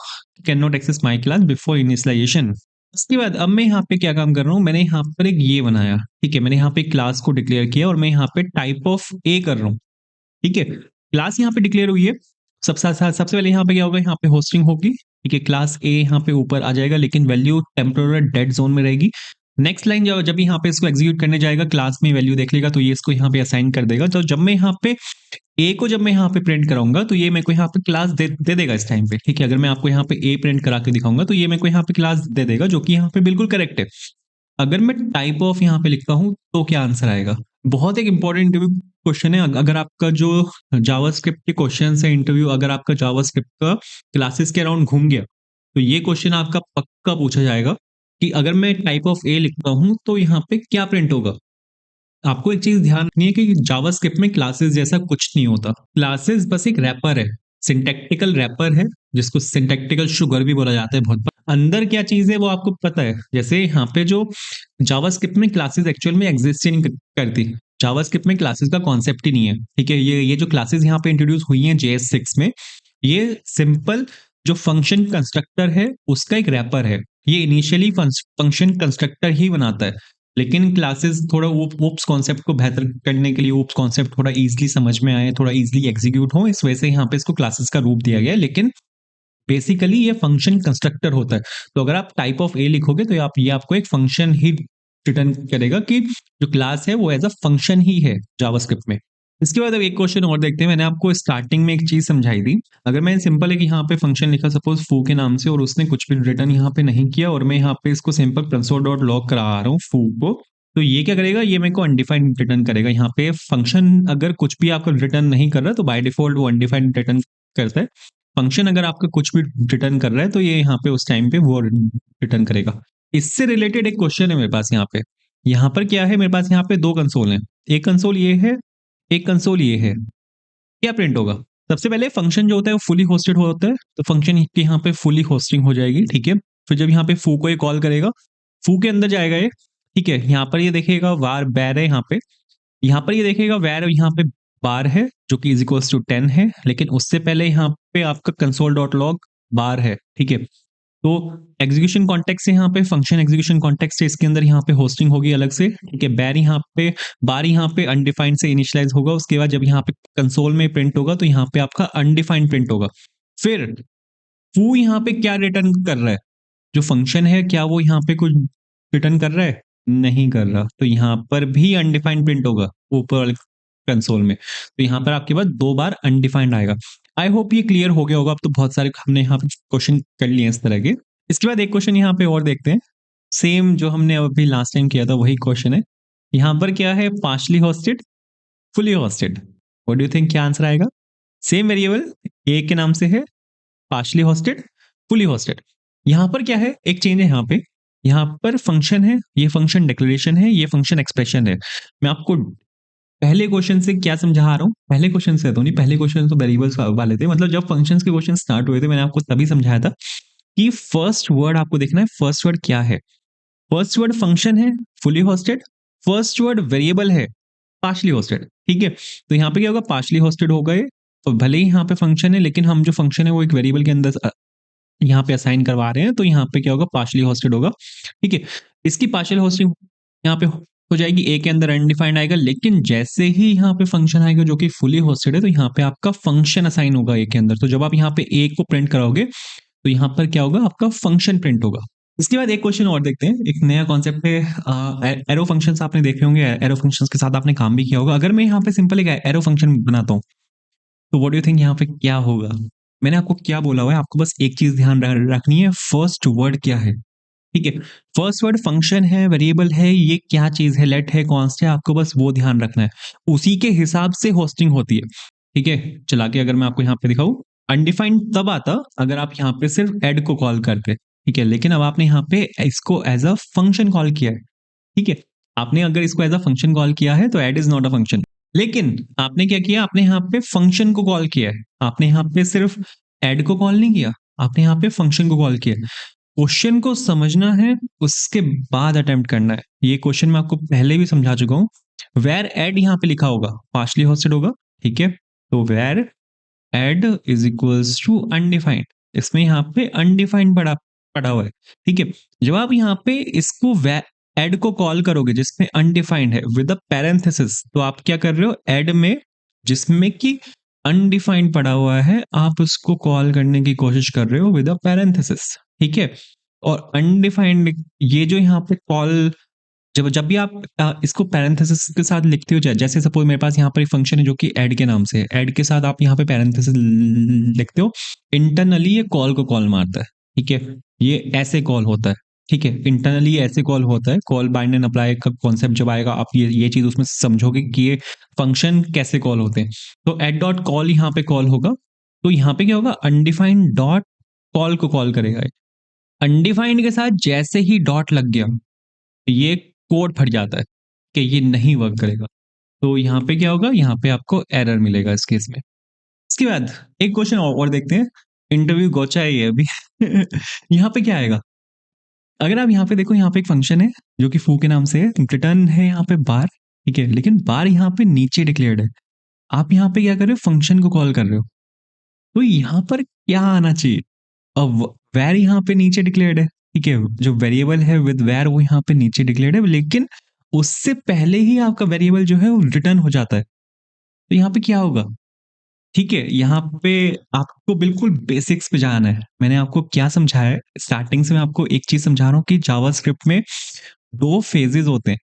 can not access my class before initialization. उसके बाद अब मैं यहाँ पे क्या काम कर रहा हूँ, मैंने यहाँ पर एक ये बनाया, ठीक है, मैंने यहाँ पे क्लास को डिक्लेयर किया और मैं यहाँ पे टाइप ऑफ ए कर रहा हूँ, ठीक है। क्लास यहाँ पे डिक्लेयर हुई है। सबसे पहले यहाँ पे क्या होगा, यहाँ पे होस्टिंग होगी, ठीक है, क्लास ए यहाँ पे ऊपर आ जाएगा, लेकिन वैल्यू टेम्पोरल डेड जोन में रहेगी। नेक्स्ट लाइन जब यहाँ पे इसको एग्जीक्यूट करने जाएगा, क्लास में वैल्यू देख लेगा, तो ये इसको यहाँ पे असाइन कर देगा। तो जब मैं यहाँ पे ए को जब मैं यहाँ पे प्रिंट कराऊंगा, तो ये मेरे को यहाँ पे क्लास दे देगा इस टाइम पे, ठीक है। अगर मैं आपको यहाँ पे ए प्रिंट करा के दिखाऊंगा, तो ये मेरे को यहाँ पे क्लास दे देगा, जो कि यहाँ पे बिल्कुल करेक्ट है। अगर मैं टाइप ऑफ यहाँ पे लिखता हूँ तो क्या आंसर आएगा? बहुत एक इंपॉर्टेंट इंटरव्यू क्वेश्चन है। अगर आपका जो जावास्क्रिप्ट के क्वेश्चन है इंटरव्यू, अगर आपका जावास्क्रिप्ट का क्लासेस के अराउंड घूम गया, तो ये क्वेश्चन आपका पक्का पूछा जाएगा कि अगर मैं टाइप ऑफ ए लिखता हूं तो यहाँ पे क्या प्रिंट होगा। आपको एक चीज ध्यान रखनी है कि जावास्क्रिप्ट में क्लासेस जैसा कुछ नहीं होता। क्लासेस बस एक रैपर है, सिंटैक्टिकल रैपर है, जिसको सिंटैक्टिकल शुगर भी बोला जाता है। बहुत अंदर क्या चीज है वो आपको पता है। जैसे यहाँ पे जो जावास्क्रिप्ट में क्लासेस एक्चुअल में एग्जिस्ट ही नहीं करती, जावास्क्रिप्ट में क्लासेस का कॉन्सेप्ट ही नहीं है, ठीक है। ये जो क्लासेस यहाँ पे इंट्रोड्यूस हुई हैं JS6 में, ये सिंपल जो फंक्शन कंस्ट्रक्टर है उसका एक रैपर है। ये इनिशियली फंक्शन कंस्ट्रक्टर ही बनाता है, लेकिन क्लासेस थोड़ा ओप्स कॉन्सेप्ट को बेहतर करने के लिए, ओप्स कॉन्सेप्ट थोड़ा इजीली समझ में आए, थोड़ा इजीली एग्जीक्यूट हो, इस वजह से यहाँ पे इसको क्लासेस का रूप दिया गया है। लेकिन बेसिकली ये फंक्शन कंस्ट्रक्टर होता है। तो अगर आप टाइप ऑफ ए लिखोगे तो ये आपको एक फंक्शन ही रिटर्न करेगा कि जो क्लास है वो एज अ फंक्शन ही है जावास्क्रिप्ट में। इसके बाद अब एक क्वेश्चन और देखते हैं। मैंने आपको स्टार्टिंग में एक चीज समझाई थी। अगर मैं सिंपल है कि यहाँ पे फंक्शन लिखा सपोज फू के नाम से और उसने कुछ भी रिटर्न यहाँ पे नहीं किया और मैं यहाँ पे इसको सिंपल कंसोल डॉट लॉग करा रहा हूँ फू को, तो ये क्या करेगा, ये मेरे को अनडिफाइंड रिटर्न करेगा। यहाँ पे फंक्शन अगर कुछ भी आपका रिटर्न नहीं कर रहा तो बाय डिफॉल्ट वो अनडिफाइंड रिटर्न करता है। फंक्शन अगर आपका कुछ भी रिटर्न कर रहा है तो ये यहाँ पे उस टाइम पे वो रिटर्न करेगा। इससे रिलेटेड एक क्वेश्चन है मेरे पास यहाँ पे। यहाँ पर क्या है, मेरे पास यहाँ पे दो कंसोल हैं, एक कंसोल ये है, एक कंसोल ये है। क्या प्रिंट होगा? सबसे पहले फंक्शन जो होता है वो फुली होस्टेड होता है, तो फंक्शन की यहाँ पे फुली होस्टिंग हो जाएगी, ठीक है। फिर जब यहाँ पे फू को ये कॉल करेगा, फू के अंदर जाएगा ये, ठीक है। यहाँ पर ये देखेगा वार बैर है, यहाँ पर ये देखेगा वैर यहाँ पे बार है जो कि इज इक्वल्स टू 10 है, लेकिन उससे पहले यहाँ पे आपका कंसोल डॉट लॉग बार है, ठीक है। तो एग्जीक्यूशन कॉन्टेक्स्ट से यहाँ पे फंक्शन एग्जीक्यूशन कॉन्टेक्स्ट है, इसके अंदर यहाँ पे होस्टिंग होगी अलग से, ठीक है। बार यहाँ पे अनडिफाइंड से इनिशियलाइज होगा, उसके बाद जब यहाँ पे कंसोल में प्रिंट होगा तो यहाँ पे आपका अनडिफाइंड प्रिंट होगा। फिर फू यहाँ पे क्या रिटर्न कर रहा है, जो फंक्शन है क्या वो यहाँ पे कुछ रिटर्न कर रहा है? नहीं कर रहा, तो यहाँ पर भी अनडिफाइंड प्रिंट होगा ऊपर वाले कंसोल में। तो यहाँ पर आपके पास दो बार अनडिफाइंड आएगा। आई होप ये क्लियर हो गया होगा। अब तो बहुत सारे हमने यहाँ पे क्वेश्चन कर लिए इस तरह के। इसके बाद एक क्वेश्चन यहाँ पे और देखते हैं, सेम जो हमने अभी लास्ट टाइम किया था वही क्वेश्चन है। यहाँ पर क्या है, partially hosted, fully hosted. What do you think क्या आंसर आएगा? सेम वेरिएबल ए के नाम से है, पार्शली होस्टेड, फुली होस्टेड। यहाँ पर क्या है, एक चेंज है यहाँ पे। यहाँ पर फंक्शन है, ये फंक्शन डिक्लेरेशन है, ये फंक्शन एक्सप्रेशन है। मैं आपको पहले क्वेश्चन से क्या समझा रहा हूँ, पहले क्वेश्चन से तो नहीं, पहले क्वेश्चन तो वेरिएबल्स वाले थे। मतलब जब फंक्शंस के क्वेश्चन स्टार्ट हुए थे मैंने आपको तभी समझाया था कि फर्स्ट वर्ड आपको देखना है, फर्स्ट वर्ड क्या है। फर्स्ट वर्ड फंक्शन है, fully hosted. First word variable है, पार्शली होस्टेड, ठीक है। तो यहाँ पे क्या होगा, पार्शली होस्टेड होगा ये। तो भले ही यहाँ पे फंक्शन है, लेकिन हम जो फंक्शन है वो एक वेरिएबल के अंदर यहाँ पे असाइन करवा रहे हैं, तो यहाँ पे क्या होगा, पार्शली होस्टेड होगा, ठीक है। इसकी पार्शियल होस्टिंग यहाँ पे हो जाएगी, ए के अंदर अनडिफाइंड आएगा। लेकिन जैसे ही यहाँ पे फंक्शन आएगा जो कि फुली होस्टेड है, तो यहाँ पे आपका फंक्शन असाइन होगा ए के अंदर। तो जब आप यहाँ पे ए को प्रिंट कराओगे तो यहाँ पर क्या होगा, आपका फंक्शन प्रिंट होगा। इसके बाद एक क्वेश्चन और देखते हैं, एक नया कॉन्सेप्ट है एरो फंक्शंस। आपने देखे होंगे, एरो फंक्शंस के साथ आपने काम भी किया होगा। अगर मैं यहाँ पे सिंपल एक एरो फंक्शन बनाता हूँ तो व्हाट डू यू थिंक यहाँ पे क्या होगा? मैंने आपको क्या बोला हुआ है, आपको बस एक चीज ध्यान रखनी है, फर्स्ट वर्ड क्या है, ठीक है। फर्स्ट वर्ड फंक्शन है, वेरिएबल है, ये क्या चीज है, लेट है, कॉन्स्ट है, आपको बस वो ध्यान रखना है। उसी के हिसाब से होस्टिंग होती है, ठीक है। चला के अगर मैं आपको यहाँ पे दिखाऊं, अनडिफाइंड तब आता अगर आप यहाँ पे सिर्फ ऐड को कॉल करते, ठीक है। लेकिन अब आपने यहाँ पे इसको एज अ फंक्शन कॉल किया है, ठीक है। आपने अगर इसको एज अ फंक्शन कॉल किया है तो add is not a function. लेकिन आपने क्या किया, आपने यहाँ पे फंक्शन को कॉल किया है। आपने यहाँ पे सिर्फ ऐड को कॉल नहीं किया, आपने यहाँ पे फंक्शन को कॉल किया। क्वेश्चन को समझना है, उसके बाद अटेम्प्ट करना है। ये क्वेश्चन मैं आपको पहले भी समझा चुका हूँ। वेर एड यहाँ पे लिखा होगा, पार्शली होस्टेड होगा, ठीक है। तो var a is equals to undefined, इसमें यहाँ पे अनडिफाइंड पड़ा हुआ है, ठीक है। जब आप यहाँ पे इसको एड को कॉल करोगे जिसमें अनडिफाइंड है विद अ पैरेंथेसिस, तो आप क्या कर रहे हो, एड में जिसमें कि अनडिफाइंड पड़ा हुआ है आप उसको कॉल करने की कोशिश कर रहे हो विद अ पैरेंथेसिस, ठीक है। और अनडिफाइंड ये जो यहाँ पे कॉल, जब जब भी आप इसको पैरेंथेसिस के साथ लिखते हो, जैसे सपोज मेरे पास यहाँ पर एक फंक्शन है जो कि ऐड के नाम से है, ऐड के साथ आप यहाँ पे पैरेंथेसिस लिखते हो, इंटरनली ये कॉल को कॉल मारता है, ठीक है। ये ऐसे कॉल होता है, ठीक है। इंटरनली ऐसे कॉल होता है, कॉल बाइंड एंड अप्लाई का कॉन्सेप्ट जब आएगा आप ये चीज उसमें समझोगे कि ये फंक्शन कैसे कॉल होते हैं। तो एड डॉट कॉल यहाँ पे कॉल होगा, तो यहाँ पे क्या होगा, अनडिफाइंड डॉट कॉल को कॉल करेगा। अनडिफाइंड के साथ जैसे ही डॉट लग गया ये कोड फट जाता है कि ये नहीं वर्क करेगा। तो यहाँ पे क्या होगा, यहाँ पे आपको एरर मिलेगा इस केस में। इसके बाद एक क्वेश्चन और देखते हैं, इंटरव्यू गोचा है ये अभी यहाँ पे क्या आएगा, अगर आप यहाँ पे देखो, यहाँ पे एक फंक्शन है जो कि फू के नाम से है, रिटर्न है यहाँ पे बार, ठीक है, लेकिन बार यहाँ पे नीचे डिक्लेयर्ड है। आप यहाँ पे क्या कर रहे हो, फंक्शन को कॉल कर रहे हो, तो यहाँ पर क्या आना चाहिए? अब वैर यहाँ पे नीचे डिक्लेयर्ड है, ठीक है, जो वेरिएबल है विद वैर वो यहाँ पे नीचे डिक्लेयर्ड है, लेकिन उससे पहले ही आपका वेरिएबल जो है वो रिटर्न हो जाता है। तो यहाँ पे क्या होगा? ठीक है, यहाँ पे आपको बिल्कुल बेसिक्स पे जाना है। मैंने आपको क्या समझाया है, स्टार्टिंग से मैं आपको एक चीज़ समझा रहा हूँ कि जावास्क्रिप्ट में 2 फेजेज़ होते हैं,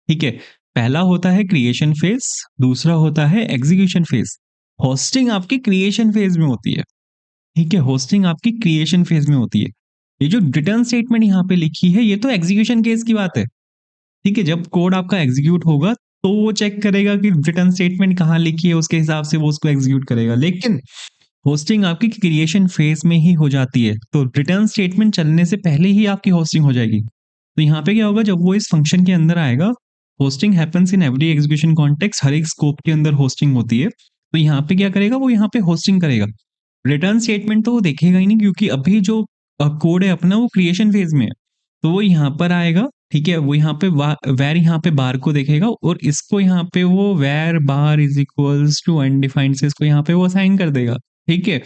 ठीक है? पहला होता है क्रिएशन फेज़, दूसरा होता है एग्ज़ीक्यूशन फेज़। होस्टिंग आपकी क्रिएशन फेज़ में होती है, ठीक है? होस्टिंग आपकी क्रिएशन फेज़ में होती है। ये जो रिटर्न स्टेटमेंट यहाँ पे लिखी है, ये तो एग्ज़ीक्यूशन केस की बात है। ठीक है, जब कोड आपका एग्जीक्यूट होगा तो वो चेक करेगा कि रिटर्न स्टेटमेंट कहाँ लिखी है, उसके हिसाब से वो उसको एग्जीक्यूट करेगा। लेकिन होस्टिंग आपकी क्रिएशन फेज में ही हो जाती है, तो रिटर्न स्टेटमेंट चलने से पहले ही आपकी होस्टिंग हो जाएगी। तो यहाँ पे क्या होगा, जब वो इस फंक्शन के अंदर आएगा, hoisting happens in every execution context, हर एक स्कोप के अंदर होस्टिंग होती है। तो यहाँ पे क्या करेगा, वो यहाँ पे होस्टिंग करेगा। रिटर्न स्टेटमेंट तो वो देखेगा ही नहीं, क्योंकि अभी जो कोड है अपना वो क्रिएशन फेज में है। तो वो यहाँ पर आएगा, ठीक है, वो यहाँ पे वैर यहाँ पे बार को देखेगा और इसको यहाँ पे वो var bar is equals to undefined से इसको यहाँ पे वो असाइन कर देगा, ठीक है।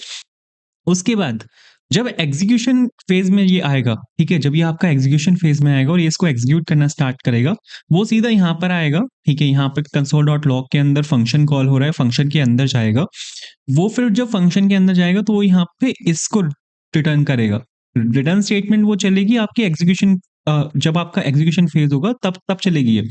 उसके बाद जब एग्जीक्यूशन फेज में ये आएगा, ठीक है, जब ये आपका एग्जीक्यूशन फेज में आएगा और ये इसको एग्जीक्यूट करना स्टार्ट करेगा, वो सीधा यहाँ पर आएगा, ठीक है, यहाँ पे console.log के अंदर फंक्शन कॉल हो रहा है, फंक्शन के अंदर जाएगा। वो फिर जब फंक्शन के अंदर जाएगा तो वो यहाँ पे इसको रिटर्न करेगा। रिटर्न स्टेटमेंट वो चलेगी आपकी एग्जीक्यूशन, जब आपका एग्जीक्यूशन फेज होगा तब चलेगी ये,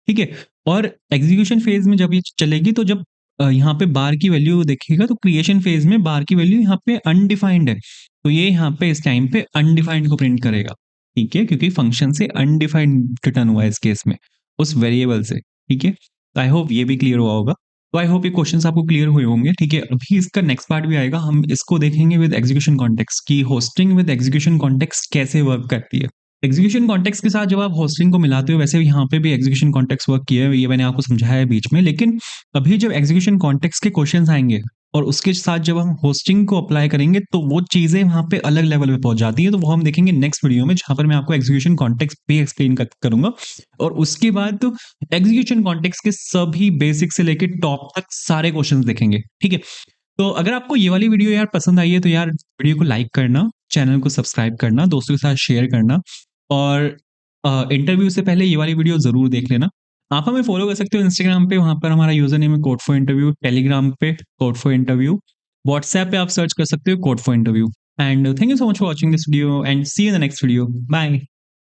ठीक है। और एग्जीक्यूशन फेज में जब ये चलेगी तो जब यहाँ पे बार की वैल्यू देखेगा तो क्रिएशन फेज में बार की वैल्यू यहाँ पे अनडिफाइंड है, तो ये यहाँ पे इस टाइम पे अनडिफाइंड को प्रिंट करेगा, ठीक है, क्योंकि फंक्शन से अनडिफाइंड रिटर्न हुआ है इस केस में, उस वेरिएबल से, ठीक है। तो आई होप ये भी क्लियर हुआ होगा। तो आई होप ये क्वेश्चंस आपको क्लियर हुए होंगे, ठीक है। अभी इसका नेक्स्ट पार्ट भी आएगा, हम इसको देखेंगे विद एग्जीक्यूशन कॉन्टेक्स्ट की होस्टिंग विद एग्जीक्यूशन कॉन्टेक्स्ट कैसे वर्क करती है। एग्जीक्यूशन कॉन्टेक्स्ट के साथ जब आप होस्टिंग को मिलाते हो, वैसे यहाँ पे भी एग्जीक्यूशन कॉन्टेक्स्ट वर्क किया है, ये मैंने आपको समझाया है बीच में, लेकिन अभी जब एग्जीक्यूशन कॉन्टेक्स्ट के क्वेश्चंस आएंगे और उसके साथ जब हम होस्टिंग को अप्लाई करेंगे तो वो चीजें वहां पे अलग लेवल पे पहुंच जाती है, तो वो हम देखेंगे नेक्स्ट वीडियो में, जहां पर मैं आपको एग्जीक्यूशन कॉन्टेक्स्ट भी एक्सप्लेन करूंगा। और उसके बाद तो एग्जीक्यूशन कॉन्टेक्स्ट के सभी बेसिक से लेकर टॉप तक सारे क्वेश्चंस देखेंगे, ठीक है। तो अगर आपको ये वाली वीडियो यार पसंद आई है तो यार वीडियो को लाइक करना, चैनल को सब्सक्राइब करना, दोस्तों के साथ शेयर करना, और इंटरव्यू से पहले ये वाली वीडियो जरूर देख लेना। आप हमें फॉलो कर सकते हो इंस्टाग्राम पे, वहां पर हमारा यूजर नेम है कोड फॉर इंटरव्यू, टेलीग्राम पे कोड फॉर इंटरव्यू, व्हाट्सएप पे आप सर्च कर सकते हो code for interview. And thank you so much for watching this video and see you in the next video, bye.